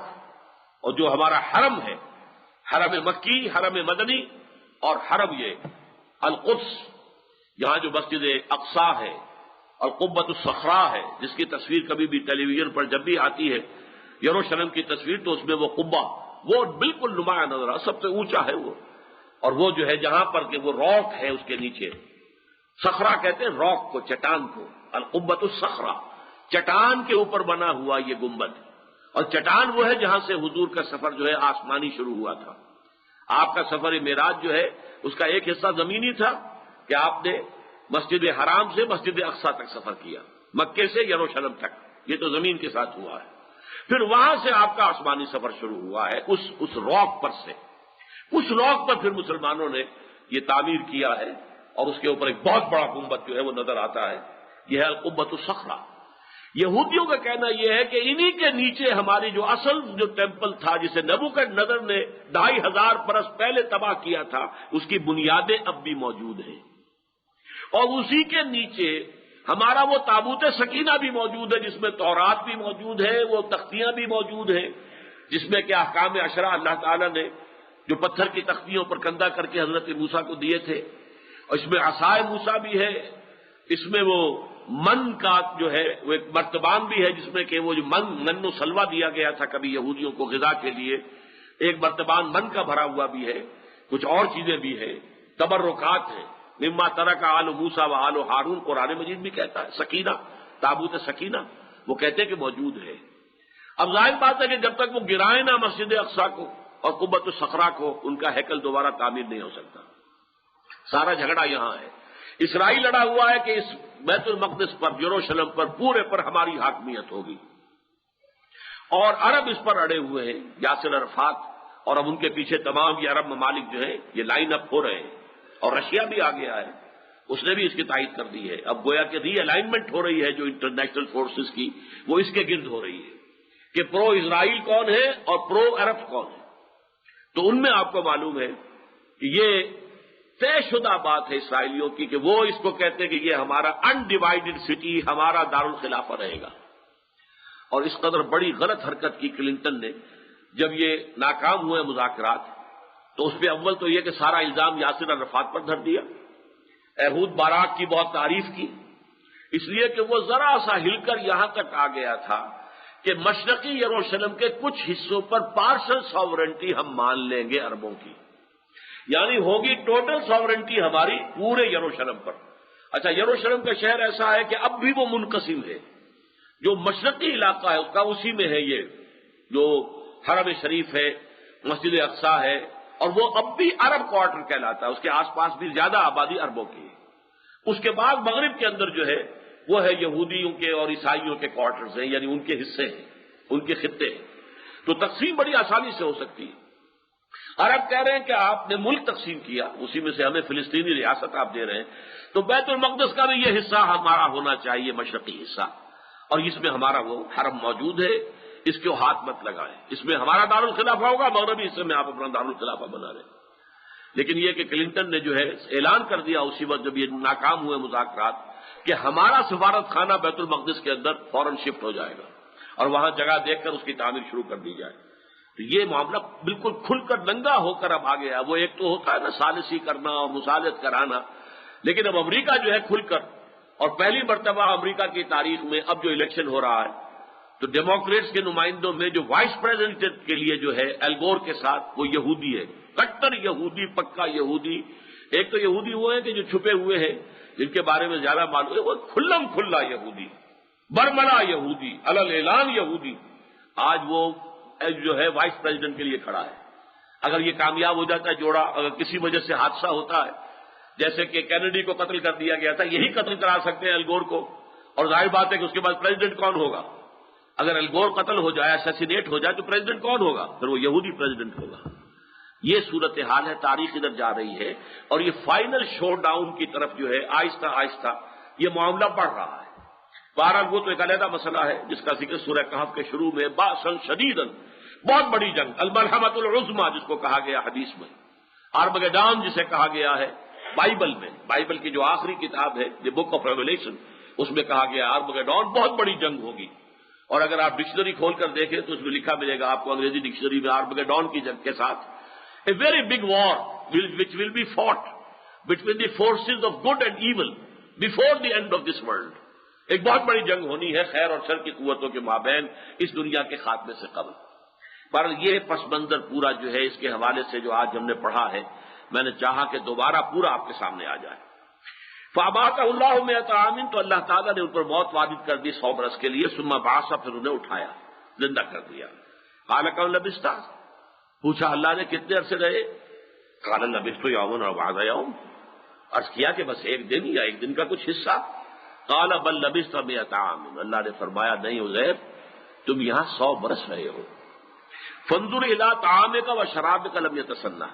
اور جو ہمارا حرم ہے، حرم مکی، حرم مدنی اور حرم یہ القدس، یہاں جو مسجد اقصی ہے اور قبۃ الصخرا ہے، جس کی تصویر کبھی بھی ٹیلی ویژن پر جب بھی آتی ہے یروشلم کی تصویر، تو اس میں وہ قبہ وہ بالکل نمایاں نظر آ، سب سے اونچا ہے وہ، اور وہ جو ہے جہاں پر کہ وہ راک ہے اس کے نیچے، صخرہ کہتے ہیں راک کو، چٹان کو، القبۃ الصخرا، چٹان کے اوپر بنا ہوا یہ گنبد، اور چٹان وہ ہے جہاں سے حضور کا سفر جو ہے آسمانی شروع ہوا تھا. آپ کا سفر معراج جو ہے اس کا ایک حصہ زمینی تھا کہ آپ نے مسجد حرام سے مسجد اقصی تک سفر کیا، مکے سے یروشلم تک، یہ تو زمین کے ساتھ ہوا ہے. پھر وہاں سے آپ کا آسمانی سفر شروع ہوا ہے اس راک پر سے. اس راک پر پھر مسلمانوں نے یہ تعمیر کیا ہے اور اس کے اوپر ایک بہت بڑا گنبد جو ہے وہ نظر آتا ہے. یہ ہے القبۃ الصخرہ. یہودیوں کا کہنا یہ ہے کہ انہی کے نیچے ہماری جو اصل جو ٹیمپل تھا جسے نبوکدنضر نے 2500 برس پہلے تباہ کیا تھا، اس کی بنیادیں اب بھی موجود ہیں. اور اسی کے نیچے ہمارا وہ تابوت سکینہ بھی موجود ہے جس میں تورات بھی موجود ہے، وہ تختیاں بھی موجود ہیں جس میں کہ احکام عشرہ اللہ تعالیٰ نے جو پتھر کی تختیوں پر کندہ کر کے حضرت موسیٰ کو دیے تھے. اور اس میں عصائے موسیٰ بھی ہے، اس میں وہ من کا جو ہے وہ ایک مرتبان بھی ہے جس میں کہ وہ جو من و سلوہ دیا گیا تھا کبھی یہودیوں کو غذا کے لیے، ایک مرتبان من کا بھرا ہوا بھی ہے. کچھ اور چیزیں بھی ہیں، تبرکات ہیں. مما ترک آل موسیٰ و آل ہارون قرآن مجید بھی کہتا ہے. سکینہ، تابوت سکینہ وہ کہتے ہیں کہ موجود ہے. اب ظاہر بات ہے کہ جب تک وہ گرائیں نہ مسجد اقصیٰ کو اور قبۃ الصخرہ کو، ان کا ہیکل دوبارہ تعمیر نہیں ہو سکتا. سارا جھگڑا یہاں ہے. اسرائیل لڑا ہوا ہے کہ اس بیت المقدس پر، یروشلم پر، پورے پر ہماری حاکمیت ہوگی، اور عرب اس پر اڑے ہوئے ہیں. یاسر عرفات اور اب ان کے پیچھے تمام یہ عرب ممالک جو ہیں یہ لائن اپ ہو رہے ہیں، اور رشیا بھی آ گیا ہے، اس نے بھی اس کی تائید کر دی ہے. اب گویا کہ ری الائنمنٹ ہو رہی ہے جو انٹرنیشنل فورسز کی، وہ اس کے گرد ہو رہی ہے کہ پرو اسرائیل کون ہے اور پرو عرب کون ہے. تو ان میں آپ کو معلوم ہے کہ یہ طے شدہ بات ہے اسرائیلیوں کی کہ وہ اس کو کہتے ہیں کہ یہ ہمارا انڈیوائڈڈ سٹی، ہمارا دارالخلافہ رہے گا. اور اس قدر بڑی غلط حرکت کی کلنٹن نے جب یہ ناکام ہوئے مذاکرات، تو اس پہ اول تو یہ کہ سارا الزام یاسر عرفات پر دھر دیا. ایہود باراک کی بہت تعریف کی، اس لیے کہ وہ ذرا سا ہل کر یہاں تک آ گیا تھا کہ مشرقی یروشلم کے کچھ حصوں پر پارشل ساورنٹی ہم مان لیں گے عربوں کی، یعنی ہوگی ٹوٹل ساورنٹی ہماری پورے یروشلم پر. اچھا، یروشلم کا شہر ایسا ہے کہ اب بھی وہ منقسم ہے. جو مشرقی علاقہ ہے اس کا اسی میں ہے یہ جو حرم شریف ہے، مسجد اقصیٰ ہے، اور وہ اب بھی عرب کوارٹر کہلاتا ہے. اس کے آس پاس بھی زیادہ آبادی عربوں کی ہے. اس کے بعد مغرب کے اندر جو ہے وہ ہے یہودیوں کے اور عیسائیوں کے کوارٹرز ہیں، یعنی ان کے حصے ہیں، ان کے خطے ہیں. تو تقسیم بڑی آسانی سے ہو سکتی ہے. عرب کہہ رہے ہیں کہ آپ نے ملک تقسیم کیا، اسی میں سے ہمیں فلسطینی ریاست آپ دے رہے ہیں، تو بیت المقدس کا بھی یہ حصہ ہمارا ہونا چاہیے، مشرقی حصہ، اور اس میں ہمارا وہ حرم موجود ہے، اس کو ہاتھ مت لگائیں. اس میں ہمارا دارالخلافہ ہوگا، مغربی حصے میں آپ اپنا دارالخلافہ بنا رہے ہیں. لیکن یہ کہ کلنٹن نے جو ہے اعلان کر دیا اسی وقت جب یہ ناکام ہوئے مذاکرات کہ ہمارا سفارت خانہ بیت المقدس کے اندر فوراً شفٹ ہو جائے گا اور وہاں جگہ دیکھ کر اس کی تعمیر شروع کر دی جائے. تو یہ معاملہ بالکل کھل کر ننگا ہو کر اب آ گیا. وہ ایک تو ہوتا ہے نا ثالثی کرنا اور مصالحت کرانا، لیکن اب امریکہ جو ہے کھل کر، اور پہلی مرتبہ امریکہ کی تاریخ میں اب جو الیکشن ہو رہا ہے تو ڈیموکریٹس کے نمائندوں میں جو وائس پریزیڈنٹ کے لیے جو ہے الگور کے ساتھ وہ یہودی ہے، کٹر یہودی، پکا یہودی. ایک تو یہودی وہ ہیں کہ جو چھپے ہوئے ہیں جن کے بارے میں زیادہ معلوم ہے، وہ کھلم کھلا یہودی، برملا یہودی، علل اعلان یہودی، آج وہ جو ہے وائس پریزیڈنٹ کے لیے کھڑا ہے. اگر یہ کامیاب ہو جاتا ہے جوڑا، اگر کسی وجہ سے حادثہ ہوتا ہے جیسے کہ کینیڈی کو قتل کر دیا گیا تھا، یہی قتل کرا سکتے ہیں الگور کو، اور ظاہر بات ہے کہ اس کے بعد پریزیڈنٹ کون ہوگا؟ اگر الگور قتل ہو جائے، اسیسینیٹ ہو جائے تو پریزیڈنٹ کون ہوگا؟ پھر وہ یہودی پریزیڈنٹ ہوگا. یہ صورتحال ہے، تاریخ ادھر جا رہی ہے، اور یہ فائنل شو ڈاؤن کی طرف جو ہے آہستہ آہستہ یہ معاملہ بڑھ رہا ہے. بہرحال وہ تو ایک علیحدہ مسئلہ ہے جس کا ذکر سورہ کہف کے شروع میں، باسن شدیدن، بہت بڑی جنگ، الملحمۃ العظمیٰ جس کو کہا گیا حدیث میں، آرمگیڈون جسے کہا گیا ہے بائبل میں، بائبل کی جو آخری کتاب ہے دی بک آف ریویلیشن، اس میں کہا گیا آرمگیڈون بہت بڑی جنگ ہوگی. اور اگر آپ ڈکشنری کھول کر دیکھیں تو اس میں لکھا ملے گا آپ کو انگریزی ڈکشنری میں آرمگیڈون کی جنگ کے ساتھ a very big war which will be fought between the forces of good and evil before the end of this world. ایک بہت بڑی جنگ ہونی ہے خیر اور شر کی قوتوں کے مابین اس دنیا کے خاتمے سے قبل. پر یہ پس منظر پورا جو ہے اس کے حوالے سے جو آج ہم نے پڑھا ہے، میں نے چاہا کہ دوبارہ پورا آپ کے سامنے آ جائے. فَأَمَاتَهُ اللَّهُ مِائَةَ عَامٍ، تو اللہ تعالیٰ نے ان پر موت وارد کر دی 100 برس کے لیے. ثُمَّ بَعَثَ، پھر انہیں اٹھایا. زندہ کر دیا۔ قال کم لبثت، پوچھا اللہ نے کتنے عرصے رہے؟ قال لبثت یوما او بعض یوم، عرض کیا کہ بس ایک دن یا ایک دن کا کچھ حصہ۔ قال بل لبثت 100 عام، اللہ نے فرمایا نہیں عزیر، تم یہاں 100 برس رہے ہو۔ فانظر الی طعامک و شرابک لم یتسنہ،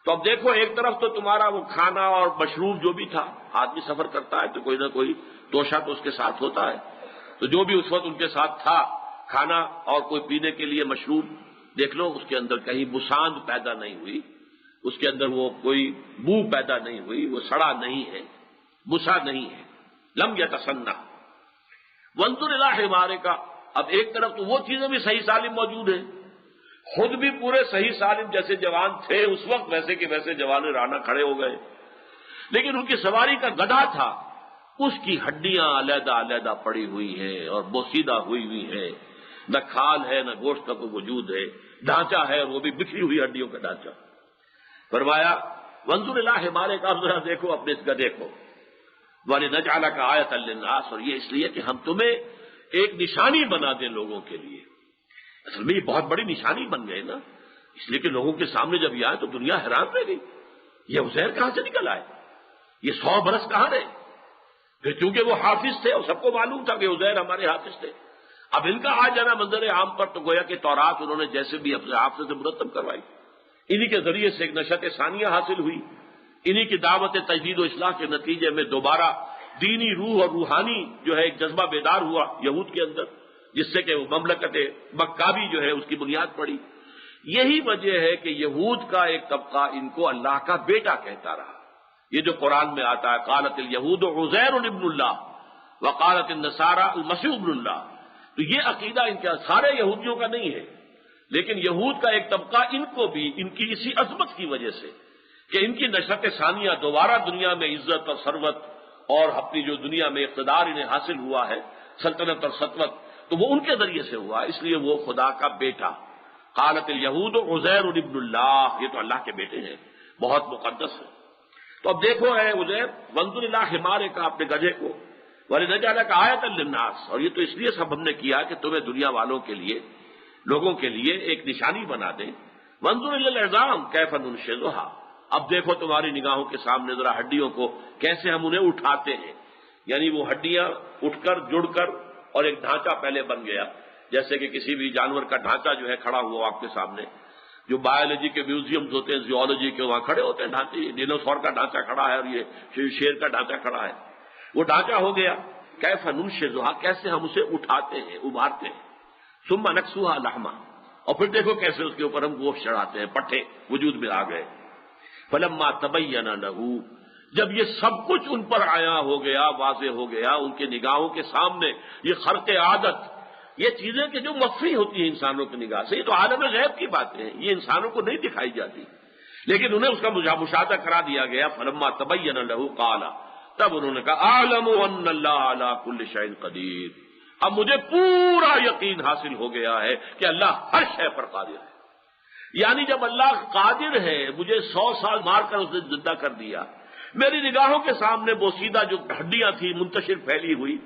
تو اب دیکھو ایک طرف تو تمہارا وہ کھانا اور مشروب جو بھی تھا، آدمی سفر کرتا ہے تو کوئی نہ کوئی توشہ تو اس کے ساتھ ہوتا ہے، تو جو بھی اس وقت ان کے ساتھ تھا کھانا اور کوئی پینے کے لیے مشروب، دیکھ لو اس کے اندر کہیں بساند پیدا نہیں ہوئی، اس کے اندر وہ کوئی بو پیدا نہیں ہوئی، وہ سڑا نہیں ہے، بسا نہیں ہے، لم یتسنہ۔ وانظر الی حمارک، اب ایک طرف تو وہ چیزیں بھی صحیح سالم موجود ہیں، خود بھی پورے صحیح سالم جیسے جوان تھے اس وقت ویسے کہ ویسے جوان رانا کھڑے ہو گئے، لیکن ان کی سواری کا گدھا تھا، اس کی ہڈیاں علیحدہ علیحدہ پڑی ہوئی ہیں اور بوسیدہ ہوئی ہیں، نہ کھال ہے نہ گوشت کا کوئی وجود ہے، ڈھانچہ ہے اور وہ بھی بکھری ہوئی ہڈیوں کا ڈھانچہ۔ فرمایا وانظر الی حمارک، آپ ذرا دیکھو اپنے اس گدھے کو، وَلِنَجْعَلَكَ آیَةً لِلنَّاسِ، اور یہ اس لیے کہ ہم تمہیں ایک نشانی بنا دیں لوگوں کے لیے۔ اصل میں یہ بہت بڑی نشانی بن گئے نا، اس لیے کہ لوگوں کے سامنے جب یہ آئے تو دنیا حیران رہ گئی، یہ عزیر کہاں سے نکل آئے، یہ 100 برس کہاں رہے؟ پھر چونکہ وہ حافظ تھے اور سب کو معلوم تھا کہ عزیر ہمارے حافظ تھے، اب ان کا آ جانا منظر عام پر تو گویا کہ تورات انہوں نے جیسے بھی اپنے حافظ سے مرتب کروائی، انہی کے ذریعے سے ایک نشأت ثانیہ حاصل ہوئی، انہی کی دعوت تجدید و اصلاح کے نتیجے میں دوبارہ دینی روح اور روحانی جو ہے ایک جذبہ بیدار ہوا یہود کے اندر، جس سے کہ وہ مملکت مکہ بھی جو ہے اس کی بنیاد پڑی۔ یہی وجہ ہے کہ یہود کا ایک طبقہ ان کو اللہ کا بیٹا کہتا رہا، یہ جو قرآن میں آتا ہے قالت الیہود عزیر ابن اللہ وقالت النصارى المسیح ابن اللہ، تو یہ عقیدہ ان کے سارے یہودیوں کا نہیں ہے، لیکن یہود کا ایک طبقہ ان کو بھی ان کی اسی عظمت کی وجہ سے کہ ان کی نشأت ثانیہ دوبارہ دنیا میں عزت اور ثروت اور اپنی جو دنیا میں اقتدار انہیں حاصل ہوا ہے، سلطنت اور سطوت، تو وہ ان کے ذریعے سے ہوا، اس لیے وہ خدا کا بیٹا۔ قالت الیہود عزیر ابن اللہ، یہ تو اللہ کے بیٹے ہیں، بہت مقدس ہے۔ تو اب دیکھو اے عزیر، وانظر الی حمارک، اپنے گدھے کو، وَلِنَجْعَلَكَ آیَةً لِلنَّاسِ، اور یہ تو اس لیے سب ہم نے کیا کہ تمہیں دنیا والوں کے لیے، لوگوں کے لیے ایک نشانی بنا دیں۔ وانظر الی العظام کیف ننشزها، اب دیکھو تمہاری نگاہوں کے سامنے ذرا ہڈیوں کو کیسے ہم انہیں اٹھاتے ہیں، یعنی وہ ہڈیاں اٹھ کر جڑ کر اور ایک ڈھانچہ پہلے بن گیا، جیسے کہ کسی بھی جانور کا ڈھانچہ جو ہے کھڑا ہوا آپ کے سامنے، جو بایولوجی کے میوزیمز ہوتے ہیں، زیولوجی کے، وہاں کھڑے ہوتے ہیں ڈھانچے، ڈینوسور کا ڈھانچہ کھڑا ہے اور یہ شیر کا ڈھانچہ کھڑا ہے، وہ ڈھانچہ ہو گیا۔ کیف ننشزها، کیسے ہم اسے اٹھاتے ہیں، ابھارتے ہیں۔ ثم نکسوها لحما، اور پھر دیکھو کیسے اس کے اوپر ہم گوشت چڑھاتے ہیں، پٹھے وجود میں آ گئے۔ فلما تبین له، جب یہ سب کچھ ان پر آیا ہو گیا، واضح ہو گیا ان کے نگاہوں کے سامنے، یہ خرق عادت، یہ چیزیں کہ جو مخفی ہوتی ہیں انسانوں کی نگاہ سے، یہ تو عالم غیب کی باتیں ہیں، یہ انسانوں کو نہیں دکھائی جاتی، لیکن انہیں اس کا مشاہدہ کرا دیا گیا۔ فلما تبین له قال، تب انہوں نے کہا اعلم ان اللہ علی کل شیء قدیر، اب مجھے پورا یقین حاصل ہو گیا ہے کہ اللہ ہر شے پر قادر ہے۔ یعنی جب اللہ قادر ہے، مجھے 100 سال مار کر اس نے زندہ کر دیا، میری نگاہوں کے سامنے بوسیدہ جو ہڈیاں تھیں منتشر پھیلی ہوئی،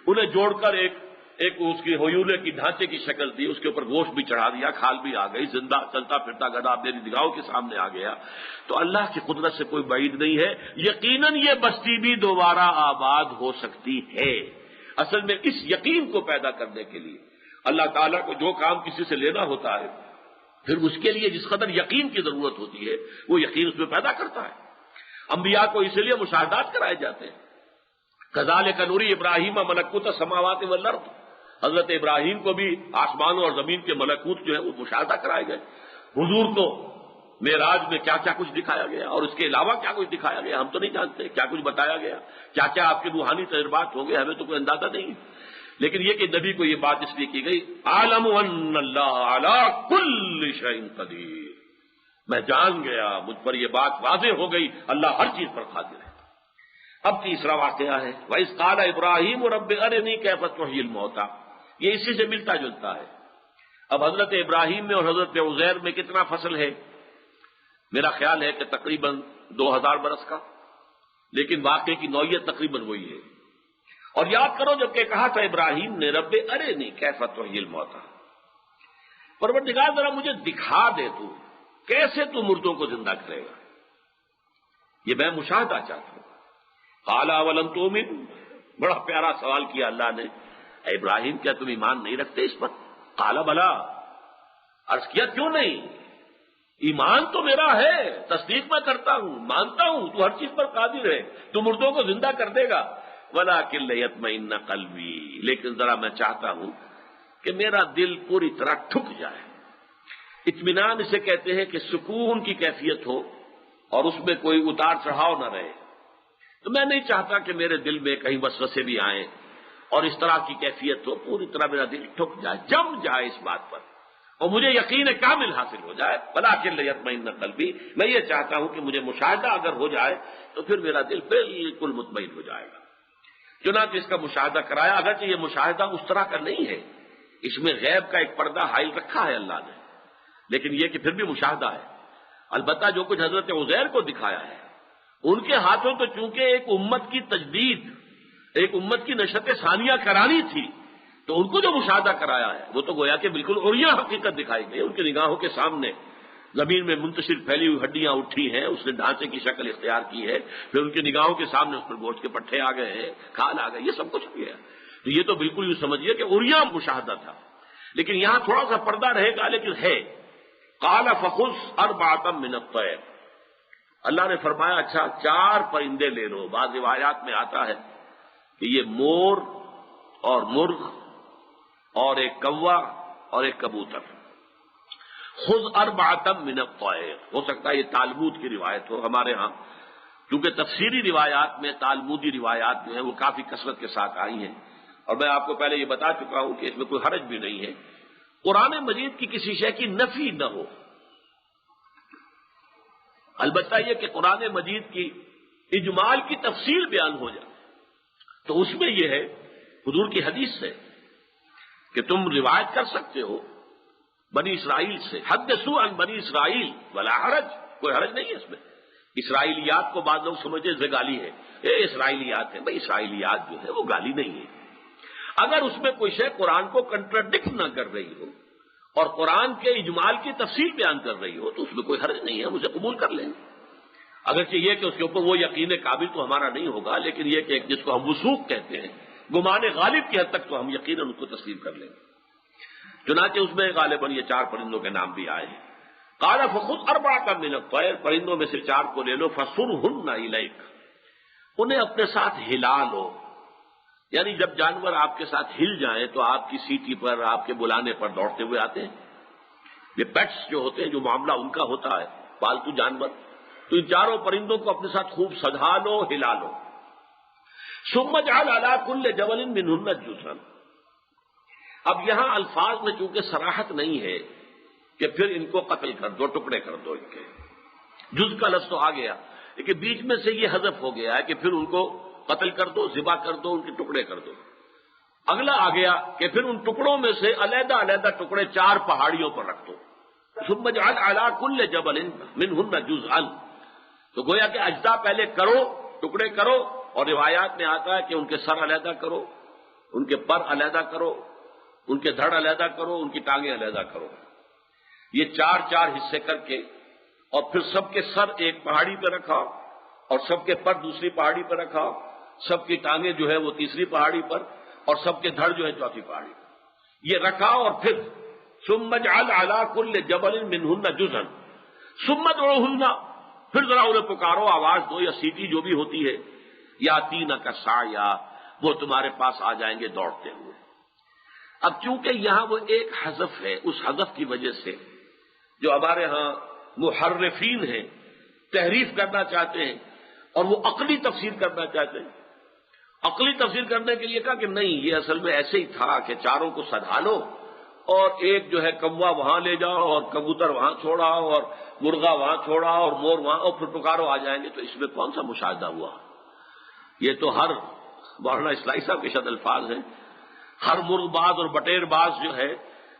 انہیں جوڑ کر ایک اس کی ہیولے کی ڈھانچے کی شکل دی، اس کے اوپر گوشت بھی چڑھا دیا، کھال بھی آ گئی، زندہ چلتا پھرتا گدھا میری نگاہوں کے سامنے آ گیا، تو اللہ کی قدرت سے کوئی بعید نہیں ہے، یقیناً یہ بستی بھی دوبارہ آباد ہو سکتی ہے۔ اصل میں اس یقین کو پیدا کرنے کے لیے اللہ تعالیٰ کو جو کام کسی سے لینا ہوتا ہے، پھر اس کے لیے جس قدر یقین کی ضرورت ہوتی ہے وہ یقین اس میں پیدا کرتا ہے۔ انبیاء کو اسی لیے مشاہدات کرائے جاتے ہیں۔ کذالک نوری ابراہیم ملکوت السماوات والارض، حضرت ابراہیم کو بھی آسمانوں اور زمین کے ملکوت جو ہے وہ مشاہدہ کرائے گئے۔ حضور کو معراج میں کیا کیا کچھ دکھایا گیا اور اس کے علاوہ کیا کچھ دکھایا گیا ہم تو نہیں جانتے، کیا کچھ بتایا گیا، کیا کیا آپ کے روحانی تجربات ہوں گے، ہمیں تو کوئی اندازہ نہیں، لیکن یہ کہ نبی کو یہ بات اس لیے کی گئی، عالم ان اللہ علی کل شیء قدیر، میں جان گیا، مجھ پر یہ بات واضح ہو گئی، اللہ ہر چیز پر قادر ہے۔ اب تیسرا واقعہ ہے وَإِذْ قَالَ إِبْرَاهِيمُ رَبِّ أَرِنِي كَيْفَ تُحْيِي الْمَوْتَىٰ، یہ اسی سے ملتا جلتا ہے۔ اب حضرت ابراہیم میں اور حضرت عزیر میں کتنا فصل ہے؟ میرا خیال ہے کہ تقریباً 2000 برس کا، لیکن واقعے کی نوعیت تقریباً وہی ہے۔ اور یاد کرو جب کہ کہا تھا ابراہیم نے رب ارنی کیف تحیی الموتیٰ، پروردگار ذرا مجھے دکھا دے تو کیسے تو مردوں کو زندہ کرے گا، یہ میں مشاہدہ چاہتا ہوں۔ قال اولم تؤمن، بڑا پیارا سوال کیا اللہ نے، اے ابراہیم کیا تم ایمان نہیں رکھتے اس پر؟ قال بلا، عرض کیا کیوں نہیں، ایمان تو میرا ہے، تصدیق میں کرتا ہوں، مانتا ہوں تو ہر چیز پر قادر ہے، تو مردوں کو زندہ کر دے گا، ولکن لیطمئن قلبی، لیکن ذرا میں چاہتا ہوں کہ میرا دل پوری طرح ٹھک جائے۔ اطمینان اسے کہتے ہیں کہ سکون کی کیفیت ہو اور اس میں کوئی اتار چڑھاؤ نہ رہے، تو میں نہیں چاہتا کہ میرے دل میں کہیں وسوسے بھی آئیں اور اس طرح کی کیفیت ہو، پوری طرح میرا دل ٹھک جائے، جم جائے اس بات پر اور مجھے یقین کامل حاصل ہو جائے۔ ولکن لیطمئن قلبی، میں یہ چاہتا ہوں کہ مجھے مشاہدہ اگر ہو جائے تو پھر میرا دل بالکل مطمئن ہو جائے گا۔ چنانچہ اس کا مشاہدہ کرایا، اگرچہ یہ مشاہدہ اس طرح کا نہیں ہے، اس میں غیب کا ایک پردہ حائل رکھا ہے اللہ نے، لیکن یہ کہ پھر بھی مشاہدہ ہے۔ البتہ جو کچھ حضرت عزیر کو دکھایا ہے، ان کے ہاتھوں تو چونکہ ایک امت کی تجدید، ایک امت کی نشأت ثانیہ کرانی تھی، تو ان کو جو مشاہدہ کرایا ہے وہ تو گویا کہ بالکل عریاں حقیقت دکھائی گئی، ان کی نگاہوں کے سامنے زمین میں منتشر پھیلی ہوئی ہڈیاں اٹھی ہیں، اس نے ڈھانچے کی شکل اختیار کی ہے، پھر ان کی نگاہوں کے سامنے اس پر گوشت کے پٹھے آ گئے ہیں، کھال آ گئے، یہ سب کچھ کیا ہے، تو یہ تو بالکل یوں سمجھیے کہ عریاں مشاہدہ تھا۔ لیکن یہاں تھوڑا سا پردہ رہے گا، لیکن ہے۔ قال فخذ أربعة من الطير، اللہ نے فرمایا اچھا 4 پرندے لے لو۔ بعض روایات میں آتا ہے کہ یہ مور اور مرغ اور ایک کوا اور ایک کبوتر۔ خذ 4 من الطير، ہو سکتا ہے یہ تالمود کی روایت ہو، ہمارے ہاں کیونکہ تفسیری روایات میں تالمودی روایات جو ہیں وہ کافی کثرت کے ساتھ آئی ہیں، اور میں آپ کو پہلے یہ بتا چکا ہوں کہ اس میں کوئی حرج بھی نہیں ہے قرآن مجید کی کسی شے کی نفی نہ ہو۔ البتہ یہ کہ قرآن مجید کی اجمال کی تفصیل بیان ہو جائے تو اس میں یہ ہے حضور کی حدیث سے کہ تم روایت کر سکتے ہو بنی اسرائیل سے، حدثوا عن بنی اسرائیل ولا حرج، کوئی حرج نہیں ہے اس میں۔ اسرائیلیات کو بعض لوگ سمجھتے ہیں گالی ہے، یہ اسرائیلیات ہے، بھائی اسرائیلیات جو ہے وہ گالی نہیں ہے۔ اگر اس میں کوئی شے قرآن کو کنٹراڈکٹ نہ کر رہی ہو اور قرآن کے اجمال کی تفصیل بیان کر رہی ہو تو اس میں کوئی حرج نہیں ہے، ہم اسے قبول کر لیں۔ اگرچہ یہ کہ اس کے اوپر وہ یقین قابل تو ہمارا نہیں ہوگا، لیکن یہ کہ جس کو ہم وثوق کہتے ہیں، گمان غالب کی حد تک تو ہم یقیناً اس کو تسلیم کر لیں گے۔ چنانچہ اس میں غالباً یہ 4 پرندوں کے نام بھی آئے ہیں۔ قال فخذ 4 من الطير، پرندوں میں سے 4 کو لے لو، فصرهن إليك، انہیں اپنے ساتھ ہلا لو، یعنی جب جانور آپ کے ساتھ ہل جائیں تو آپ کی سیٹی پر، آپ کے بلانے پر دوڑتے ہوئے آتے ہیں۔ یہ پیٹس جو ہوتے ہیں، جو معاملہ ان کا ہوتا ہے، پالتو جانور، تو ان 4 پرندوں کو اپنے ساتھ خوب سجا لو، ہلا لو۔ ثم اجعل على كل جبل منهن جزءا، اب یہاں الفاظ میں چونکہ صراحت نہیں ہے کہ پھر ان کو قتل کر دو، ٹکڑے کر دو، ان کے جز کا لفظ تو آ گیا، لیکن بیچ میں سے یہ حذف ہو گیا ہے کہ پھر ان کو قتل کر دو، ذبح کر دو، ان کے ٹکڑے کر دو۔ اگلا آ گیا کہ پھر ان ٹکڑوں میں سے علیحدہ علیحدہ ٹکڑے 4 پہاڑیوں پر رکھ دو۔ ثم اجعل على كل جبل منهن جزءا، تو گویا کہ اجزاء پہلے کرو، ٹکڑے کرو، اور روایات میں آتا ہے کہ ان کے سر علیحدہ کرو، ان کے پر علیحدہ کرو، ان کے دھڑ علیحدہ کرو، ان کی ٹانگیں علیحدہ کرو۔ یہ 4 حصے کر کے اور پھر سب کے سر ایک پہاڑی پہ رکھا اور سب کے پر دوسری پہاڑی پہ رکھا، سب کی ٹانگیں جو ہے وہ تیسری پہاڑی پر اور سب کے دھڑ جو ہے چوتھی پہاڑی پر، یہ رکھا، اور پھر ثم اجعل على كل جبل منهن جزءا ثم ادعوهن، پھر ذرا انہیں پکارو، آواز دو یا سیٹی جو بھی ہوتی ہے، یاتینک سعیا، وہ تمہارے پاس آ جائیں گے دوڑتے ہوئے۔ اب چونکہ یہاں وہ ایک حذف ہے، اس حذف کی وجہ سے جو ہمارے ہاں محرفین ہیں تحریف کرنا چاہتے ہیں اور وہ عقلی تفسیر کرنا چاہتے ہیں، عقلی تفسیر کرنے کے لیے کہا کہ نہیں، یہ اصل میں ایسے ہی تھا کہ 4 کو سجا لو اور ایک جو ہے کوا وہاں لے جاؤ اور کبوتر وہاں چھوڑا اور مرغا وہاں چھوڑا اور مور وہاں، اور پھر پکارو آ جائیں گے، تو اس میں کون سا مشاہدہ ہوا؟ یہ تو ہر مولانا اسلائی صاحب کے شد الفاظ ہیں، ہر مرغ باز اور بٹیر باز جو ہے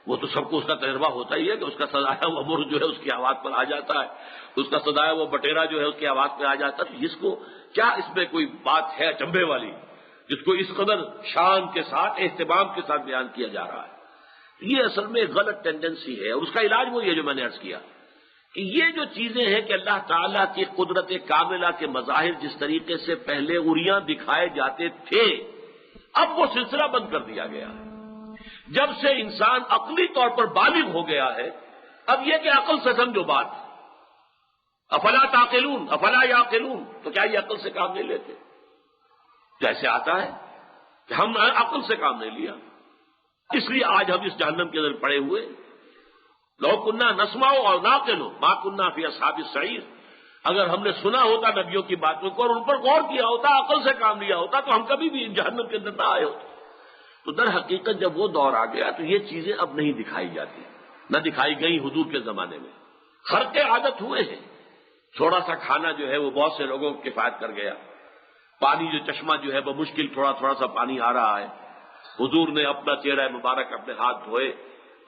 وہ تو سب کو اس کا تجربہ ہوتا ہی ہے کہ اس کا سجایا ہوا مرغ جو ہے اس کی آواز پر آ جاتا ہے، اس کا سجایا ہوا بٹیرا جو ہے اس کی آواز پہ آ جاتا ہے۔ جس کو کیا اس میں کوئی بات ہے چمبے والی، جس کو اس قدر شان کے ساتھ اہتمام کے ساتھ بیان کیا جا رہا ہے؟ یہ اصل میں ایک غلط ٹینڈنسی ہے، اور اس کا علاج وہی ہے جو میں نے عرض کیا کہ یہ جو چیزیں ہیں کہ اللہ تعالیٰ کی قدرت کاملہ کے مظاہر جس طریقے سے پہلے عریاں دکھائے جاتے تھے، اب وہ سلسلہ بند کر دیا گیا ہے۔ جب سے انسان عقلی طور پر بالغ ہو گیا ہے، اب یہ کہ عقل سے سمجھو بات، افلا تعقلون افلا یعقلون، تو کیا یہ عقل سے کام نہیں لیتے؟ جیسے آتا ہے کہ ہم عقل سے کام نہیں لیا، اس لیے آج ہم اس جہنم کے اندر پڑے ہوئے۔ لو کننا نسمع اور ناقل ما کننا فی اصحاب السعیر، اگر ہم نے سنا ہوتا نبیوں کی باتوں کو اور ان پر غور کیا ہوتا، عقل سے کام لیا ہوتا، تو ہم کبھی بھی جہنم کے اندر نہ آئے ہوتے۔ تو در حقیقت جب وہ دور آ گیا تو یہ چیزیں اب نہیں دکھائی جاتی، نہ دکھائی گئی حضور کے زمانے میں۔ خرق عادت ہوئے ہیں، تھوڑا سا کھانا جو ہے وہ بہت سے لوگوں کو کفایت کر گیا، پانی جو چشمہ جو ہے بمشکل تھوڑا سا پانی آ رہا ہے، حضور نے اپنا چہرہ مبارک اپنے ہاتھ دھوئے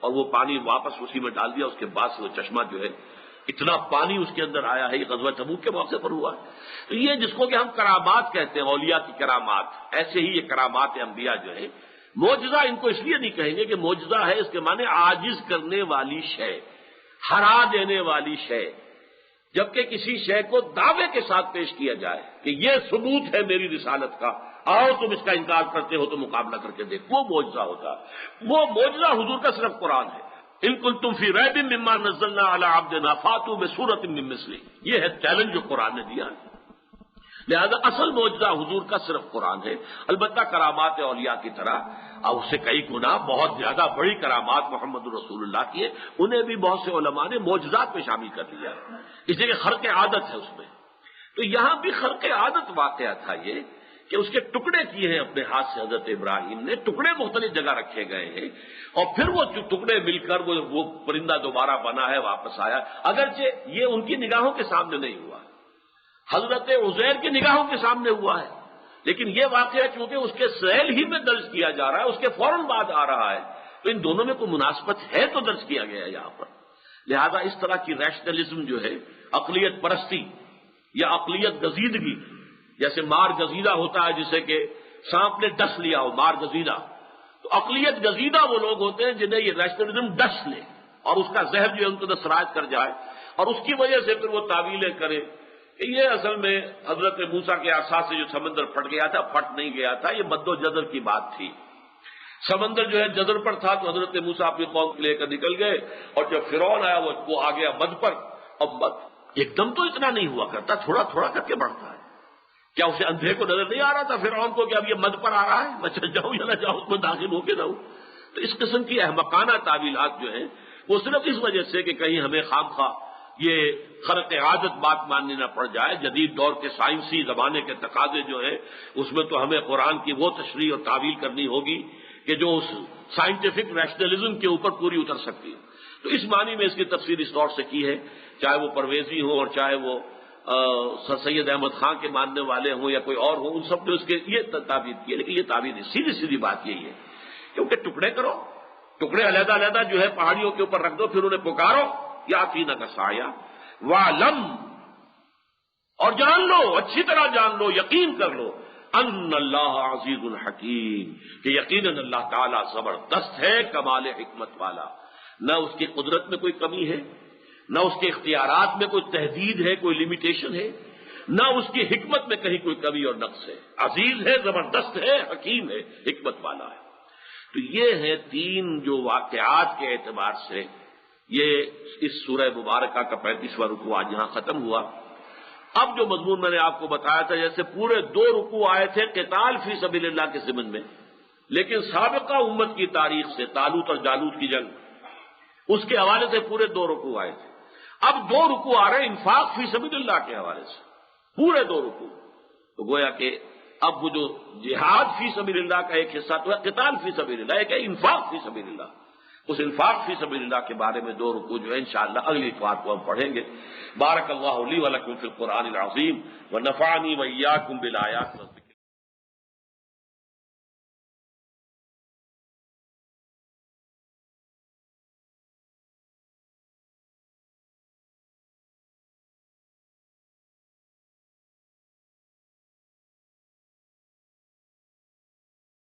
اور وہ پانی واپس اسی میں ڈال دیا، اس کے بعد سے وہ چشمہ جو ہے اتنا پانی اس کے اندر آیا ہے، یہ غزوہ تبوک کے موقع پر ہوا ہے۔ تو یہ جس کو کہ ہم کرامات کہتے ہیں، اولیاء کی کرامات، ایسے ہی یہ کرامات انبیاء جو ہے، معجزہ ان کو اس لیے نہیں کہیں گے کہ معجزہ ہے، اس کے معنی عاجز کرنے والی شے، ہرا دینے والی شے، جبکہ کسی شے کو دعوے کے ساتھ پیش کیا جائے کہ یہ ثبوت ہے میری رسالت کا، آؤ تم اس کا انکار کرتے ہو تو مقابلہ کر کے دیکھ، وہ معجزہ ہوتا ہے۔ وہ معجزہ حضور کا صرف قرآن ہے۔ ان کنتم فی ریب مما نزلنا علی عبدنا فاتوا بسورۃ من مثلہ، یہ ہے چیلنج جو قرآن نے دیا ہے۔ لہذا اصل معجزہ حضور کا صرف قرآن ہے، البتہ کرامات اولیاء کی طرح اب اس سے کئی گنا بہت زیادہ بڑی کرامات محمد رسول اللہ کی ہے، انہیں بھی بہت سے علماء نے معجزات میں شامل کر لیا ہے، اس لیے کہ خرق عادت ہے اس میں۔ تو یہاں بھی خرق عادت واقعہ تھا یہ کہ اس کے ٹکڑے کیے ہیں اپنے ہاتھ سے حضرت ابراہیم نے، ٹکڑے مختلف جگہ رکھے گئے ہیں، اور پھر وہ ٹکڑے مل کر وہ پرندہ دوبارہ بنا ہے، واپس آیا، اگرچہ یہ ان کی نگاہوں کے سامنے نہیں ہوا، حضرت عزیر کی نگاہوں کے سامنے ہوا ہے، لیکن یہ واقعہ چونکہ اس کے سیل ہی میں درج کیا جا رہا ہے، اس کے فوراً بعد آ رہا ہے، تو ان دونوں میں کوئی مناسبت ہے تو درج کیا گیا ہے یہاں پر۔ لہذا اس طرح کی ریشنلزم جو ہے، عقلیت پرستی یا عقلیت گزیدگی، جیسے مار گزیدہ ہوتا ہے جسے کہ سانپ نے ڈس لیا ہو، مار گزیدہ، تو عقلیت گزیدہ وہ لوگ ہوتے ہیں جنہیں یہ ریشنلزم ڈس لے اور اس کا زہر جو ہے ان کو سرایت کر جائے، اور اس کی وجہ سے پھر وہ تعویلیں کرے کہ یہ اصل میں حضرت موسیٰ کے عصا سے جو سمندر پھٹ گیا تھا، پھٹ نہیں گیا تھا، یہ مد و جزر کی بات تھی، سمندر جو ہے جزر پر تھا تو حضرت موسیٰ اپنی قوم لے کر نکل گئے، اور جب فرعون آیا وہ آ گیا مد پر، اور مد ایک دم تو اتنا نہیں ہوا کرتا، تھوڑا تھوڑا کر کے بڑھتا ہے۔ کیا اسے اندھے کو نظر نہیں آ رہا تھا فرعون کو کہ اب یہ مد پر آ رہا ہے، میں چل جاؤں یا نہ جاؤں، اس میں داخل ہو کے رہوں؟ تو اس قسم کی احمقانہ تعویلات جو ہیں وہ صرف اس وجہ سے کہ کہیں ہمیں خام خواہ یہ خرق عادت بات ماننی نہ پڑ جائے، جدید دور کے سائنسی زمانے کے تقاضے جو ہیں اس میں تو ہمیں قرآن کی وہ تشریح اور تعویل کرنی ہوگی کہ جو اس سائنٹیفک ریشنلزم کے اوپر پوری اتر سکتی ہے۔ تو اس معنی میں اس کی تفسیر اس طور سے کی ہے، چاہے وہ پرویزی ہو اور چاہے وہ سر سید احمد خان کے ماننے والے ہوں یا کوئی اور ہوں، ان سب نے اس کے یہ تعبیر کی ہے، لیکن یہ تعبیر نہیں، سیدھی سیدھی بات یہی ہے کیونکہ ٹکڑے کرو، ٹکڑے علیحدہ علیحدہ جو ہے پہاڑیوں کے اوپر رکھ دو، پھر انہیں پکارو یا فینا کا سایہ وعلم، اور جان لو، اچھی طرح جان لو، یقین کر لو ان اللہ عزیز الحکیم، کہ یقیناً اللہ تعالیٰ زبردست ہے، کمال حکمت والا، نہ اس کی قدرت میں کوئی کمی ہے، نہ اس کے اختیارات میں کوئی تحدید ہے، کوئی لمیٹیشن ہے، نہ اس کی حکمت میں کہیں کوئی کمی اور نقص ہے، عزیز ہے، زبردست ہے، حکیم ہے، حکمت والا ہے۔ تو یہ ہے تین جو واقعات کے اعتبار سے یہ اس سورہ مبارکہ کا 35واں رکوع آج یہاں ختم ہوا۔ اب جو مضمون میں نے آپ کو بتایا تھا، جیسے پورے 2 رکوع آئے تھے قتال فی سبیل اللہ کے ضمن میں، لیکن سابقہ امت کی تاریخ سے طالوت اور جالوت کی جنگ، اس کے حوالے سے پورے 2 رکوع آئے تھے۔ اب 2 رکوع آ رہے ہیں انفاق فی سبیل اللہ کے حوالے سے، پورے 2 رکوع، تو گویا کہ اب وہ جو جہاد فی سبیل اللہ کا ایک حصہ تو ہے، قتال فی سبیل اللہ، ایک ہے انفاق فی سبیل اللہ، اس انفاق فی سبیل اللہ کے بارے میں 2 رکوع جو ہے انشاءاللہ اگلی اتوار کو ہم پڑھیں گے۔ بارک اللہ لی و لکم فی القرآن العظیم ونفعنی وإیاکم بالآیات